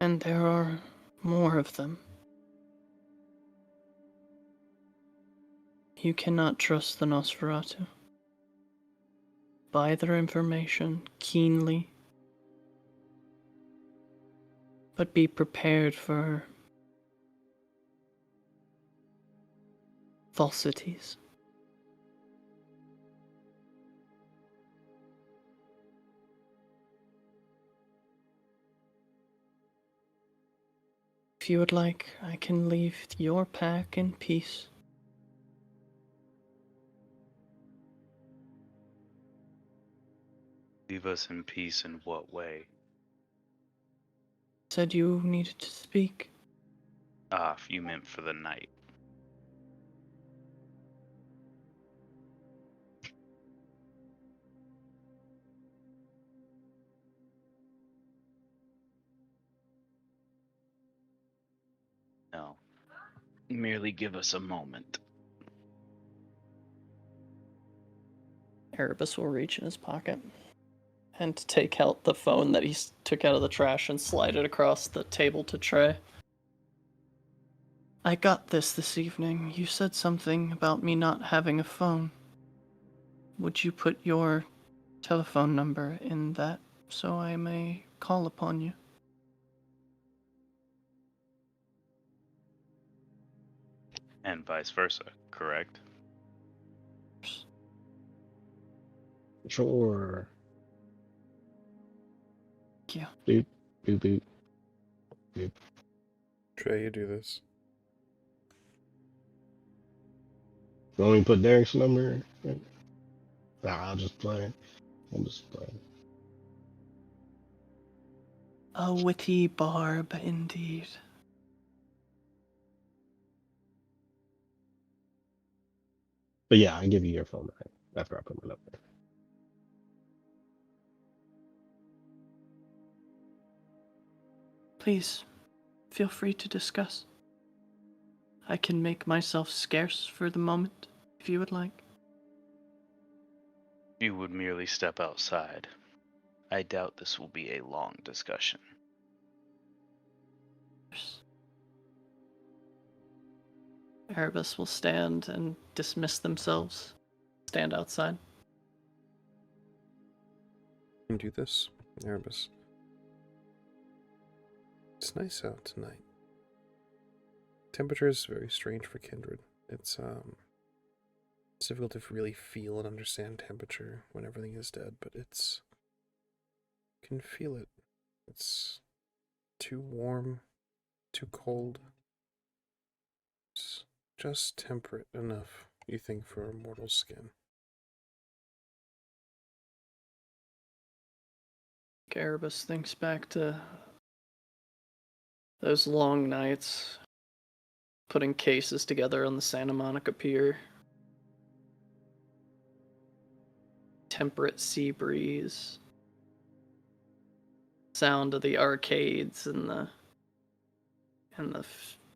And there are more of them. You cannot trust the Nosferatu. Buy their information keenly, but be prepared for falsities. If you would like, I can leave your pack in peace. Leave us in peace in what way? Said you needed to speak. Ah, if you meant for the night. No. Merely give us a moment. Erebus will reach in his pocket and take out the phone that he took out of the trash and slide it across the table to TREY. I got this evening. You said something about me not having a phone. Would you put your telephone number in that so I may call upon you? And vice versa, correct? Sure. Yeah. Boop, boop, boop, boop. Trey, you do this. You want me to put Derek's number? Nah, I'll just play. I'll just play. A witty barb indeed. But yeah, I give you your phone back after I put my number. Please, feel free to discuss. I can make myself scarce for the moment, if you would like. You would merely step outside. I doubt this will be a long discussion. Erebus will stand and dismiss themselves. Stand outside. You do this, Erebus. It's nice out tonight. Temperature is very strange for Kindred. It's difficult to really feel and understand temperature when everything is dead, but you can feel it. It's too warm, too cold. It's just temperate enough, you think, for a mortal skin. Erebus thinks back to those long nights putting cases together on the Santa Monica Pier. Temperate sea breeze. Sound of the arcades and the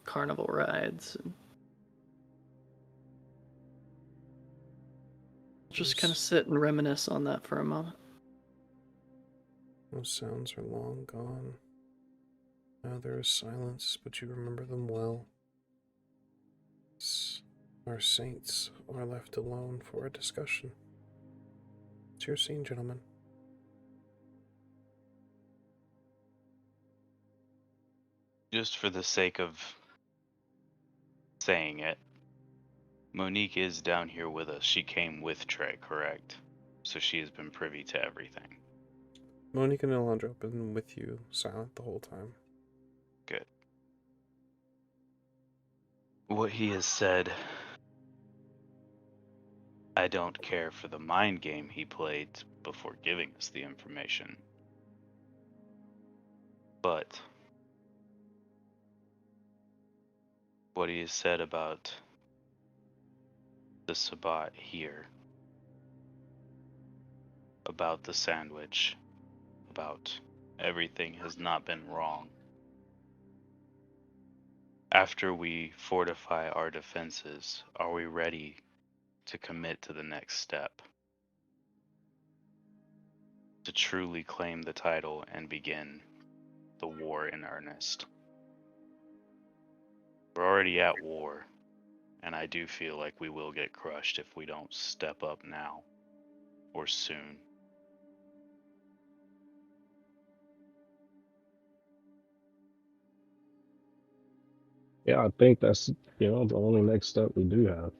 carnival rides. And just kind of sit and reminisce on that for a moment. Those sounds are long gone. Now there is silence, but you remember them well. Our saints are left alone for a discussion. It's your scene, gentlemen. Just for the sake of saying it, Monique is down here with us. She came with TREY, correct? So she has been privy to everything. Monique and Alejandro have been with you, silent the whole time. Good. What he has said, I don't care for the mind game he played before giving us the information. But what he has said about the Sabbat here, about the sandwich, about everything has not been wrong. After we fortify our defenses, are we ready to commit to the next step? To truly claim the title and begin the war in earnest. We're already at war, and I do feel like we will get crushed if we don't step up now or soon. Yeah, I think that's the only next step we do have.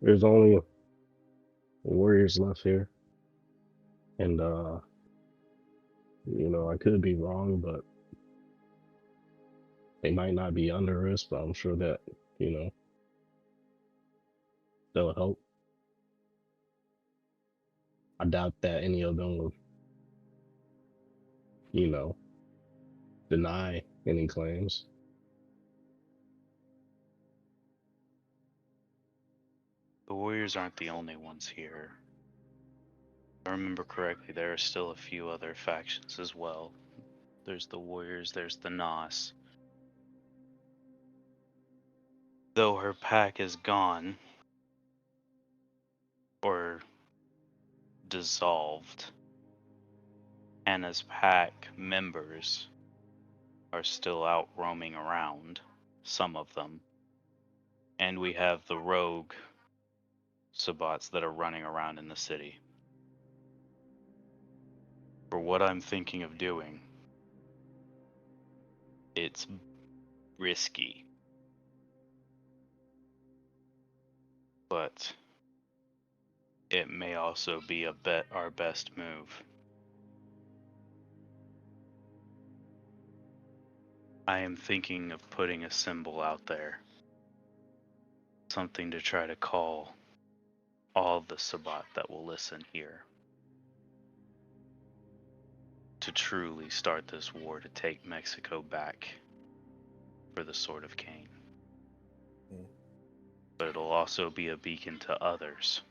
There's only warriors left here, and I could be wrong, but they might not be under us, but I'm sure that they'll help. I doubt that any of them will deny any claims. The warriors aren't the only ones here. If I remember correctly, there are still a few other factions as well. There's the warriors, there's the Nos. Though her pack is gone, or dissolved, Anna's pack members are still out roaming around, some of them. And we have the rogue Sabbats that are running around in the city. For what I'm thinking of doing, it's risky. But it may also be our best move. I am thinking of putting a symbol out there. Something to try to call all the Sabbat that will listen here. To truly start this war to take Mexico back for the Sword of Cain. But it'll also be a beacon to others.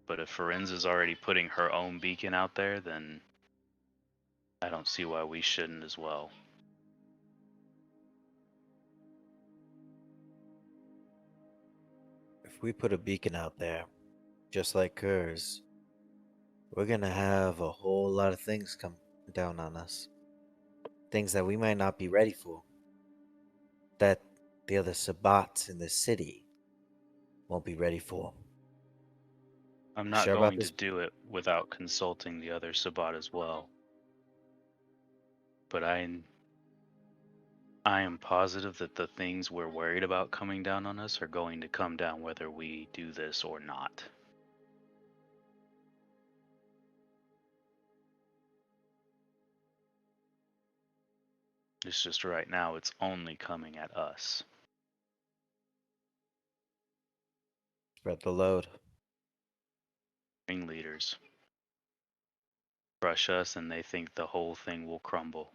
But if Ferenza's already putting her own beacon out there, then I don't see why we shouldn't as well. If we put a beacon out there, just like hers, we're gonna have a whole lot of things come down on us. Things that we might not be ready for. That the other Sabbats in the city won't be ready for. I'm not Sure about going to this? do it without consulting the other Sabbat as well. But I am positive that the things we're worried about coming down on us are going to come down whether we do this or not. It's just right now it's only coming at us. Spread the load. Ringleaders crush us and they think the whole thing will crumble.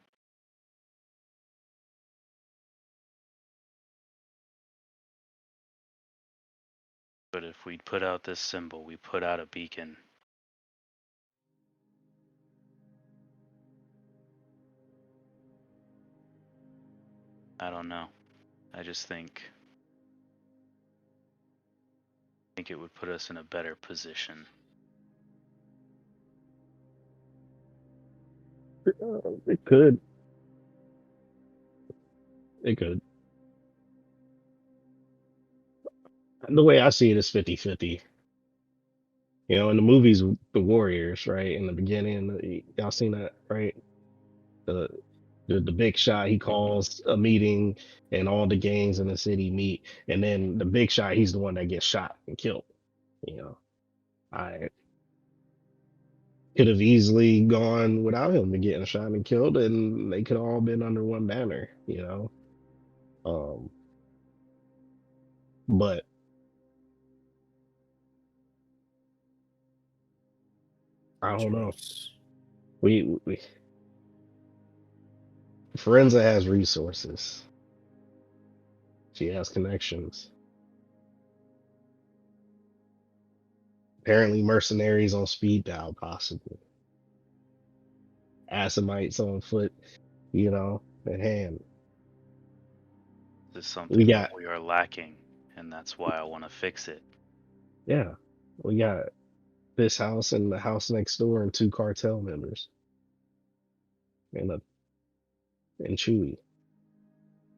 But if we put out this symbol, we put out a beacon. I don't know. I just think it would put us in a better position. It could. It could. The way I see it is 50-50. In the movies, the Warriors, right? In the beginning, y'all seen that, right? The the big shot, he calls a meeting and all the gangs in the city meet, and then the big shot, he's the one that gets shot and killed. I could have easily gone without him getting shot and killed, and they could have all been under one banner, but I don't know. We Forenza has resources. She has connections. Apparently, mercenaries on speed dial, possibly. Assamites on foot, at hand. This is We something that got, we are lacking, and that's why I want to fix it. yeah, we got this house and the house next door and 2 cartel members. And Chewy.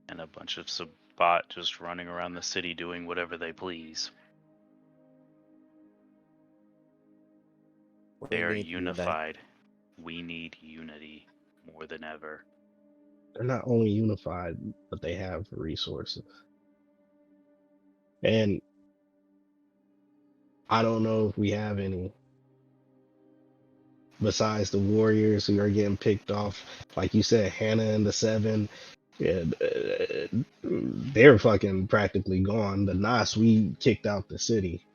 And a bunch of Sabat just running around the city doing whatever they please. We They are need unite. unified. We need unity more than ever. They're not only unified, but they have resources. And I don't know if we have any besides the warriors who are getting picked off. Like you said, Hannah and the 7, yeah, they're fucking practically gone. The Nas, we kicked out the city.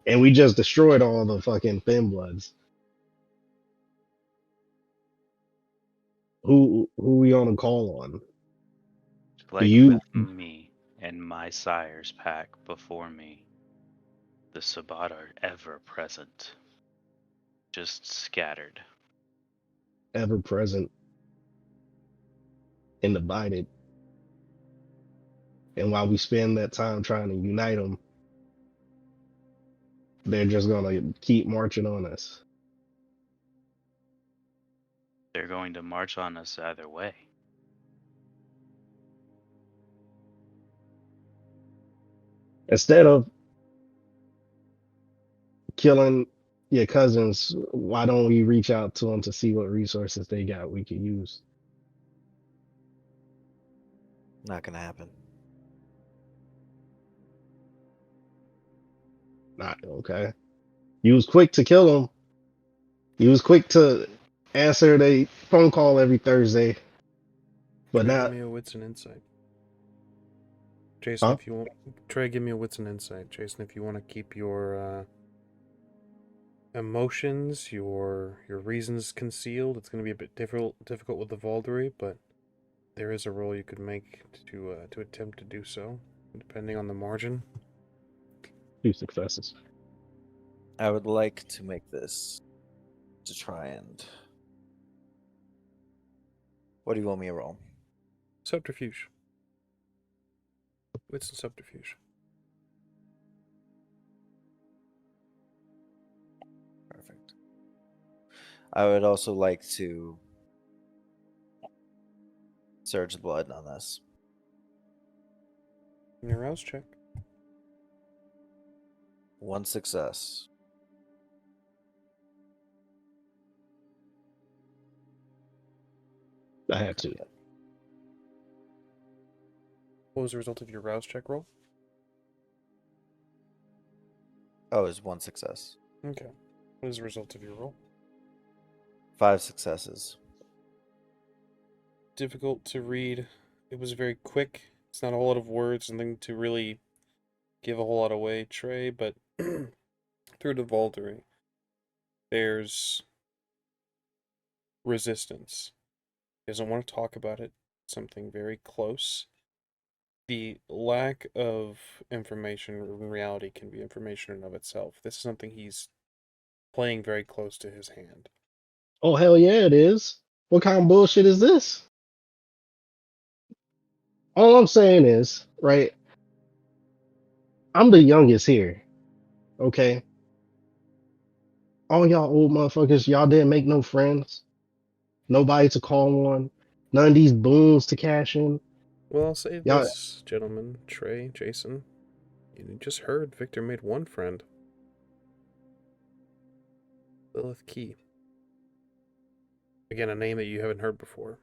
And we just destroyed all the fucking Thin Bloods. Who we on a call on? Like You with me and my sire's pack before me, the Sabat are ever present, just scattered. ever present and divided. And while we spend that time trying to unite them, they're just gonna keep marching on us. They're going to march on us either way. Instead of killing your cousins, why don't we reach out to them to see what resources they got we could use? Not gonna happen. Not okay. You was quick to kill them. You was quick to answer their phone call every Thursday, but Trey, give not. me a wits and insight. Jason, Huh? if you want, Trey, give me a wits and insight. Jason, if you want to keep your emotions, your reasons concealed, it's going to be a bit difficult with the Valdery, but there is a roll you could make to attempt to do so, depending on the margin. 2 successes. I would like to make this to try and. What do you want me to roll? Subterfuge. Wits and subterfuge. Perfect. I would also like to surge the blood on this. Your rouse check. 1 success. I had to. What was the result of your rouse check roll? Oh, it's 1 success. Okay. What is the result of your roll? 5 successes. Difficult to read. It was very quick. It's not a whole lot of words, nothing to really give a whole lot away, Trey, but through the Valdery, there's resistance. He doesn't want to talk about it. Something very close. The lack of information in reality can be information in and of itself. This is something he's playing very close to his hand. Oh hell yeah, it is. What kind of bullshit is this? All I'm saying is, right? I'm the youngest here. Okay. All y'all old motherfuckers, y'all didn't make no friends. Nobody to call on. None of these boons to cash in. Well, I'll say Y'all, this, gentlemen, Trey, Jason. You just heard Victor made one friend. Lilith Key. Again, a name that you haven't heard before.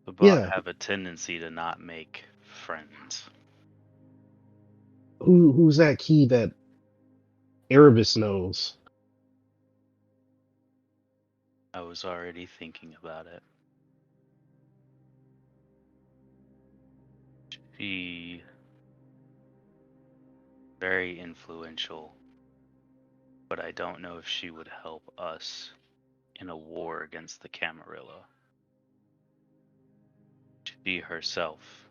Sabat yeah. have a tendency to not make friends. Who's that key that Erebus knows? I was already thinking about it. She very influential, but I don't know if she would help us in a war against the Camarilla. She herself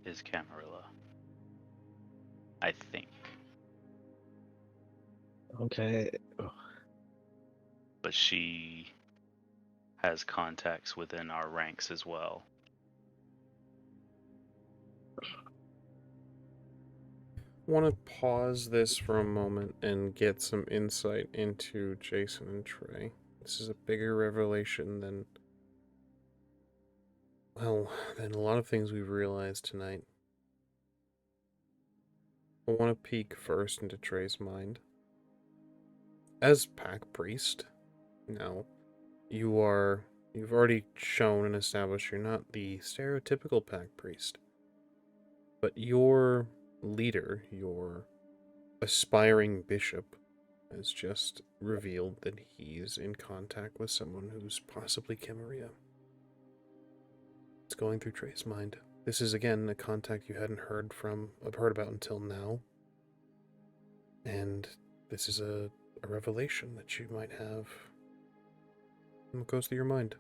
is Camarilla, I think. Okay. but she has contacts within our ranks as well. Want to pause this for a moment and get some insight into Jason and Trey. This is a bigger revelation than, well, than a lot of things we've realized tonight. I want to peek first into Trey's mind. As Pack Priest, now, you've already shown and established you're not the stereotypical Pack Priest. But your leader, your aspiring bishop, has just revealed that he's in contact with someone who's possibly Camarilla. It's going through Trey's mind. This is again a contact you hadn't heard about until now. And this is a revelation that you might have. What goes through your mind?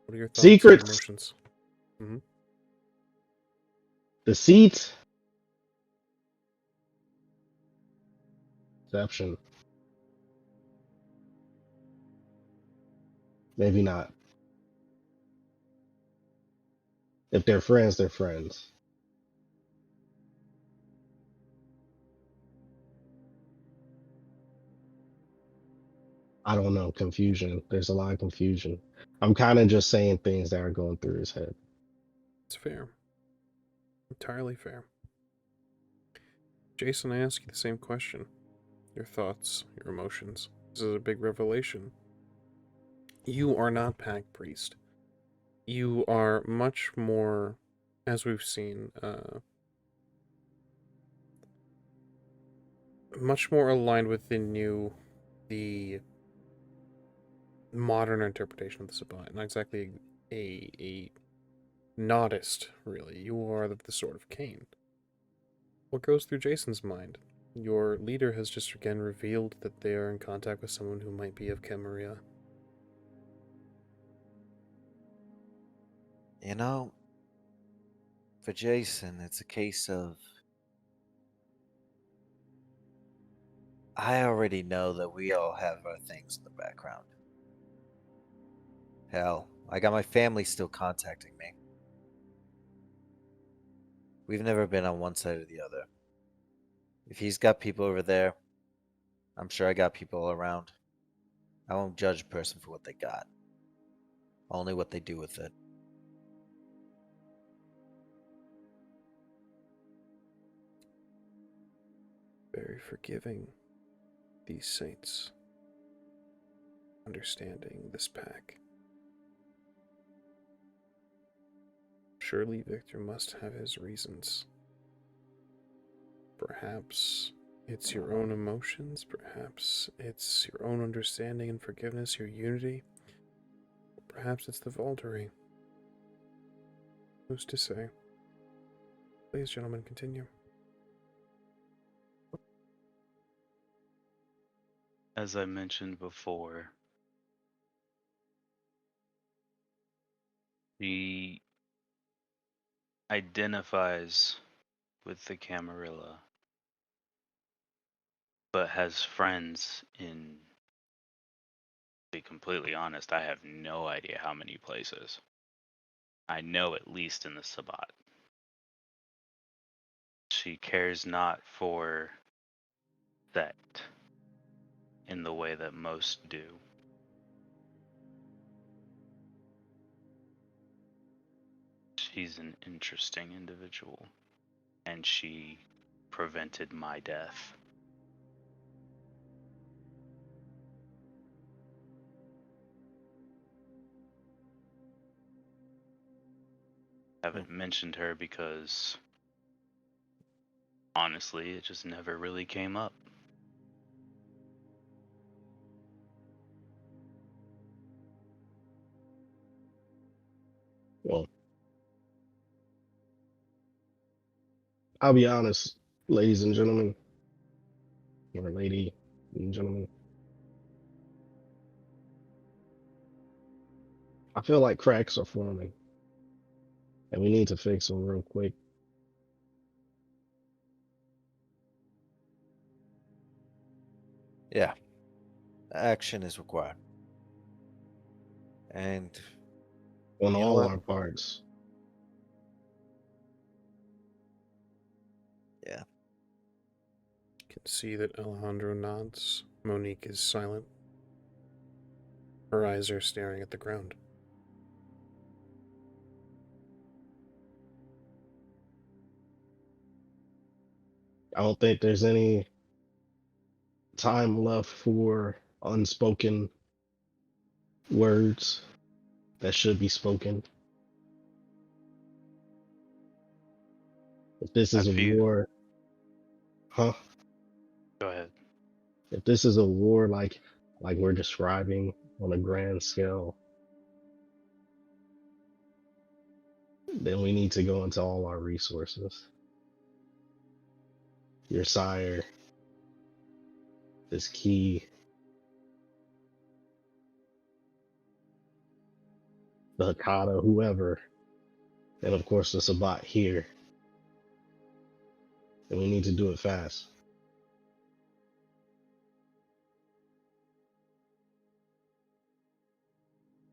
What are your thoughts Secrets. and emotions? Mm-hmm. Deceit. Deception. Maybe not. If they're friends, they're friends. I don't know. Confusion. There's a lot of confusion. I'm kind of just saying things that are going through his head. It's fair. Entirely fair. Jason, I ask you the same question. Your thoughts, your emotions. This is a big revelation. You are not Pack Priest. You are much more, as we've seen, much more aligned within you the modern interpretation of the Sabbat. Not exactly a nodist, really. You are the Sword of Cain. What goes through Jason's mind? Your leader has just again revealed that they are in contact with someone who might be of Camarilla. You know, for Jason, it's a case of I already know that we all have our things in the background. Hell, I got my family still contacting me. We've never been on one side or the other. If he's got people over there, I'm sure I got people all around. I won't judge a person for what they got, only what they do with it. Very forgiving, these saints. Understanding this pack. Surely Victor must have his reasons. Perhaps it's your own emotions, perhaps it's your own understanding and forgiveness, your unity. Perhaps it's the Valkyrie. Who's to say? Please, gentlemen, continue. As I mentioned before, he identifies with the Camarilla, but has friends in, to be completely honest, I have no idea how many places. I know at least in the Sabbat. She cares not for sect in the way that most do. She's an interesting individual, and she prevented my death. Haven't mentioned her because honestly, it just never really came up. Well, I'll be honest, ladies and gentlemen, or lady and gentlemen. I feel like cracks are forming, and we need to fix them real quick. Yeah. Action is required. And On you know all what? our parts. Yeah. Can see that Alejandro nods. Monique is silent. Her eyes are staring at the ground. I don't think there's any time left for unspoken words that should be spoken. If this is a war, huh? Go ahead. If this is a war like we're describing on a grand scale, then we need to go into all our resources. Your sire is key. The Hakata, whoever, and of course the Sabat here. And we need to do it fast.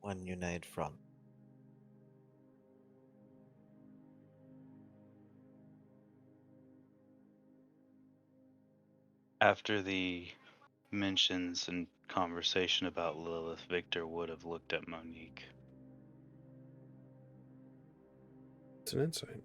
One united front. After the mentions and conversation about Lilith, Victor would have looked at Monique. It's an insight.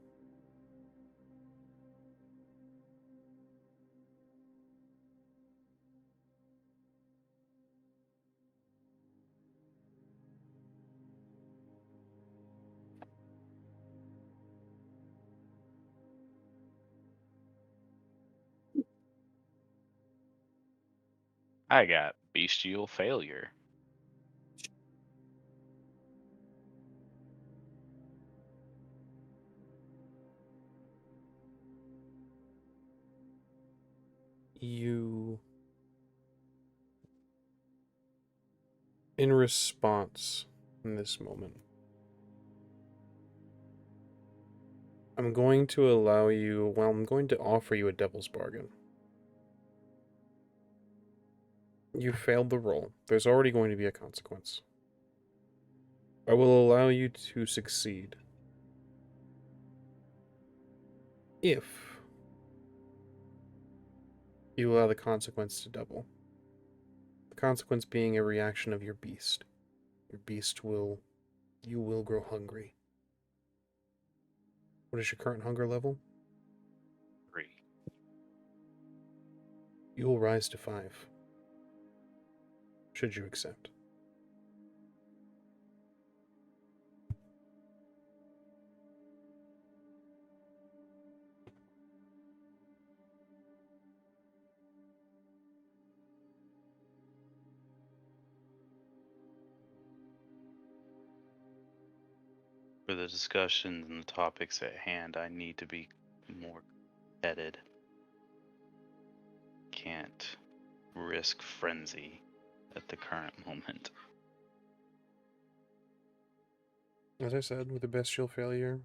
I got bestial failure. You, in response in this moment, I'm going to allow you, well, I'm going to offer you a devil's bargain. You failed the roll. There's already going to be a consequence. I will allow you to succeed if you allow the consequence to double. The consequence being a reaction of your beast. Your beast you will grow hungry. What is your current hunger level? 3. You will rise to 5. Should you accept. For the discussions and the topics at hand, I need to be more headed. Can't risk frenzy at the current moment. As I said, with the bestial failure,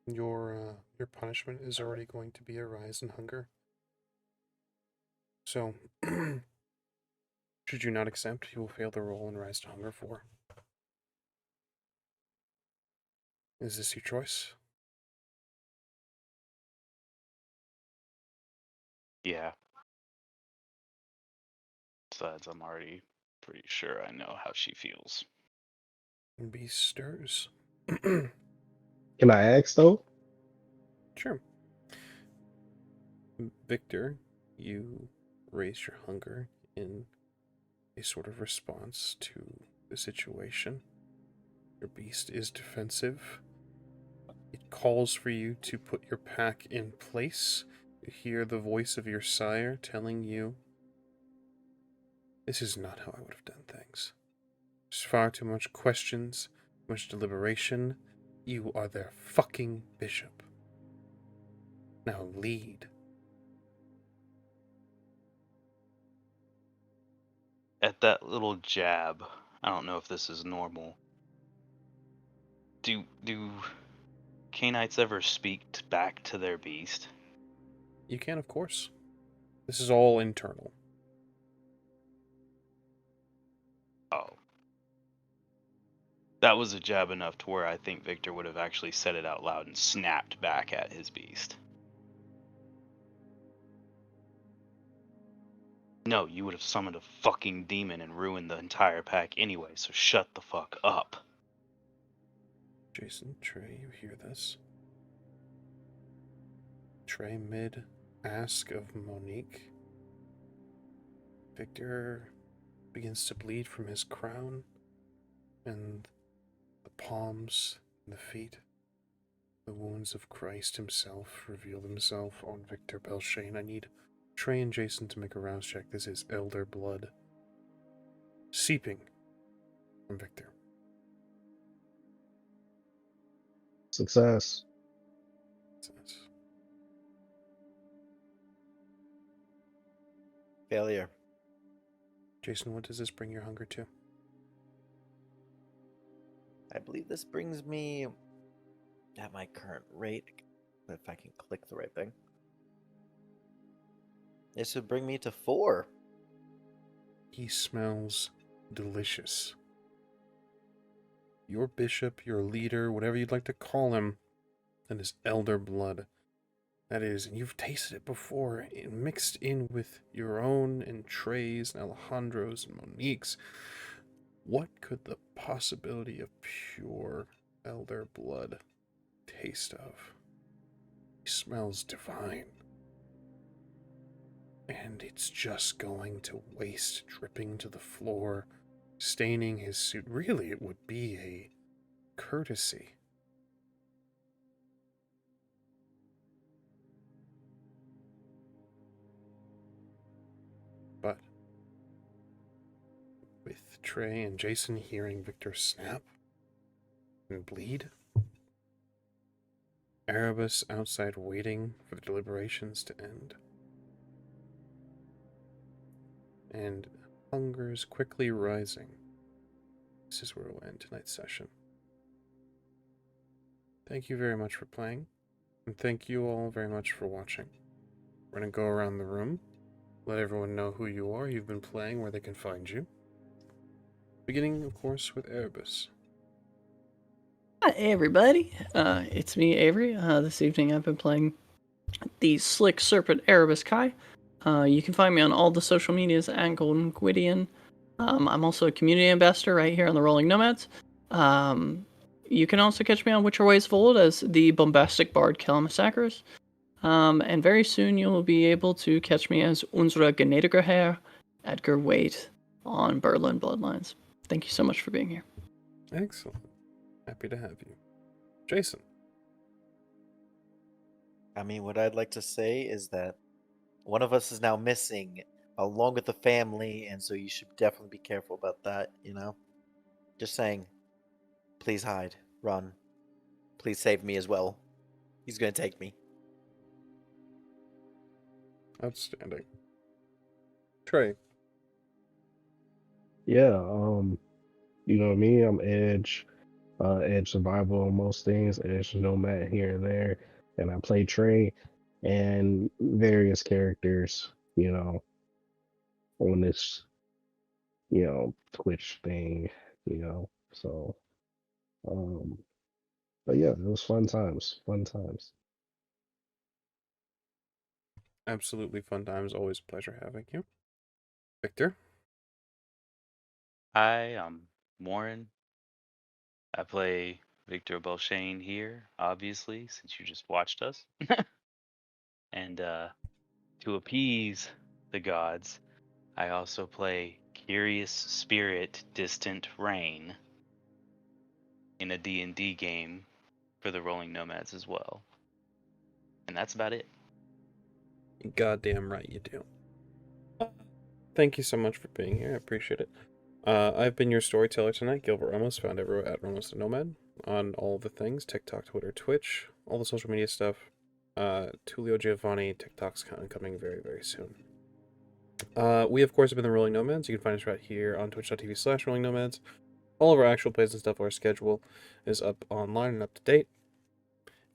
your punishment is already going to be a rise in hunger. So, should you not accept, you will fail the roll and rise to hunger 4. Is this your choice? Yeah. Besides, I'm already pretty sure I know how she feels. And beast stirs. Can I ask though? Sure. Victor, you raise your hunger in a sort of response to the situation. Your beast is defensive. It calls for you to put your pack in place. You hear the voice of your sire telling you, this is not how I would have done things. There's far too much questions, much deliberation. You are their fucking bishop. Now lead. At that little jab, I don't know if this is normal. Do Canites ever speak back to their beast? You can, of course. This is all internal. Oh. That was a jab enough to where I think Victor would have actually said it out loud and snapped back at his beast. No, you would have summoned a fucking demon and ruined the entire pack anyway, so shut the fuck up. Jason, Trey, you hear this? Trey mid ask of Monique. Victor begins to bleed from his crown and the palms and the feet. The wounds of Christ himself reveal themselves on Victor BELLSHANE. I need Trey and Jason to make a rouse check. This is elder blood seeping from Victor. Success. Failure. Jason, what does this bring your hunger to? I believe this brings me at my current rate, if I can click the right thing. This would bring me to 4. He smells delicious. Your bishop, your leader, whatever you'd like to call him, that is elder blood. That is, and you've tasted it before, mixed in with your own and Trey's and Alejandro's and Monique's. What could the possibility of pure elder blood taste of? He smells divine. And it's just going to waste, dripping to the floor, staining his suit. Really, it would be a courtesy. But with Trey and Jason hearing Victor snap and bleed, Erebus outside waiting for the deliberations to end, and hunger is quickly rising. This is where we'll end tonight's session. Thank you very much for playing, and thank you all very much for watching. We're going to go around the room, let everyone know who you are, you've been playing, where they can find you. Beginning, of course, with Erebus. Hi, everybody. It's me, Avery. This evening I've been playing the Slick Serpent Erebus Kai. You can find me on all the social medias at Golden Gwydion. I'm also a community ambassador right here on the Rolling Nomads. You can also catch me on Witcher Ways of Old as the bombastic bard Kelmasakris. And very soon you'll be able to catch me as Unsere gnädige Herr Edgar Waite on Berlin Bloodlines. Thank you so much for being here. Excellent. Happy to have you. Jason. I mean, what I'd like to say is that one of us is now missing along with the family, and so you should definitely be careful about that, you know? Just saying, please hide, run. Please save me as well. He's gonna take me. Outstanding. Trey. Yeah, you know me, I'm Edge. Edge survival on most things, Edge nomad here and there, and I play Trey and various characters, you know, on this, you know, Twitch thing, you know. So, but yeah, it was fun times, fun times. Absolutely fun times. Always a pleasure having you. Victor. Hi, I'm Warren. I play Victor BELLSHANE here, obviously, since you just watched us. And to appease the gods, I also play Curious Spirit Distant Rain in a D&D game for the Rolling Nomads as well. And that's about it. You're goddamn right you do. Thank you so much for being here. I appreciate it. I've been your storyteller tonight, Gilbert Ramos, found everywhere at Ramos the Nomad, on all the things, TikTok, Twitter, Twitch, all the social media stuff. Tulio Giovanni, TikTok's coming very, very soon. We, of course, have been the Rolling Nomads. You can find us right here on twitch.tv/Rolling Nomads. All of our actual plays and stuff, our schedule is up online and up to date.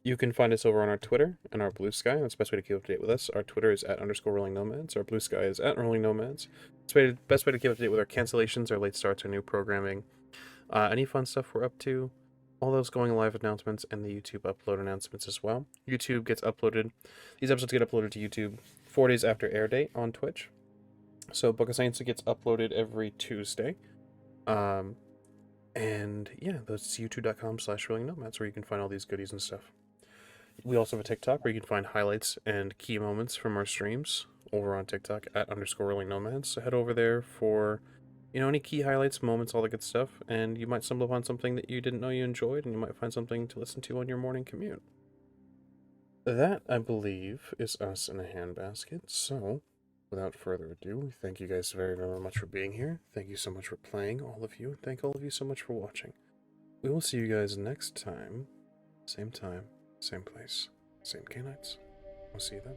You can find us over on our Twitter and our Blue Sky. That's the best way to keep up to date with us. Our Twitter is @_RollingNomads. Our Blue Sky is @RollingNomads. Best way to keep up to date with our cancellations, our late starts, our new programming, any fun stuff we're up to, all those going live announcements, and the YouTube upload announcements as well. YouTube gets uploaded. These episodes get uploaded to YouTube 4 days after air date on Twitch. So Book of Saints gets uploaded every Tuesday. And yeah, that's youtube.com/RollingNomads where you can find all these goodies and stuff. We also have a TikTok where you can find highlights and key moments from our streams over on TikTok @_RollingNomads. So head over there for, any key highlights, moments, all the good stuff, and you might stumble upon something that you didn't know you enjoyed, and you might find something to listen to on your morning commute. That, I believe, is us in a handbasket. So, without further ado, we thank you guys very, very much for being here. Thank you so much for playing, all of you, and thank all of you so much for watching. We will see you guys next time, same place, same K-Nights. We'll see you then.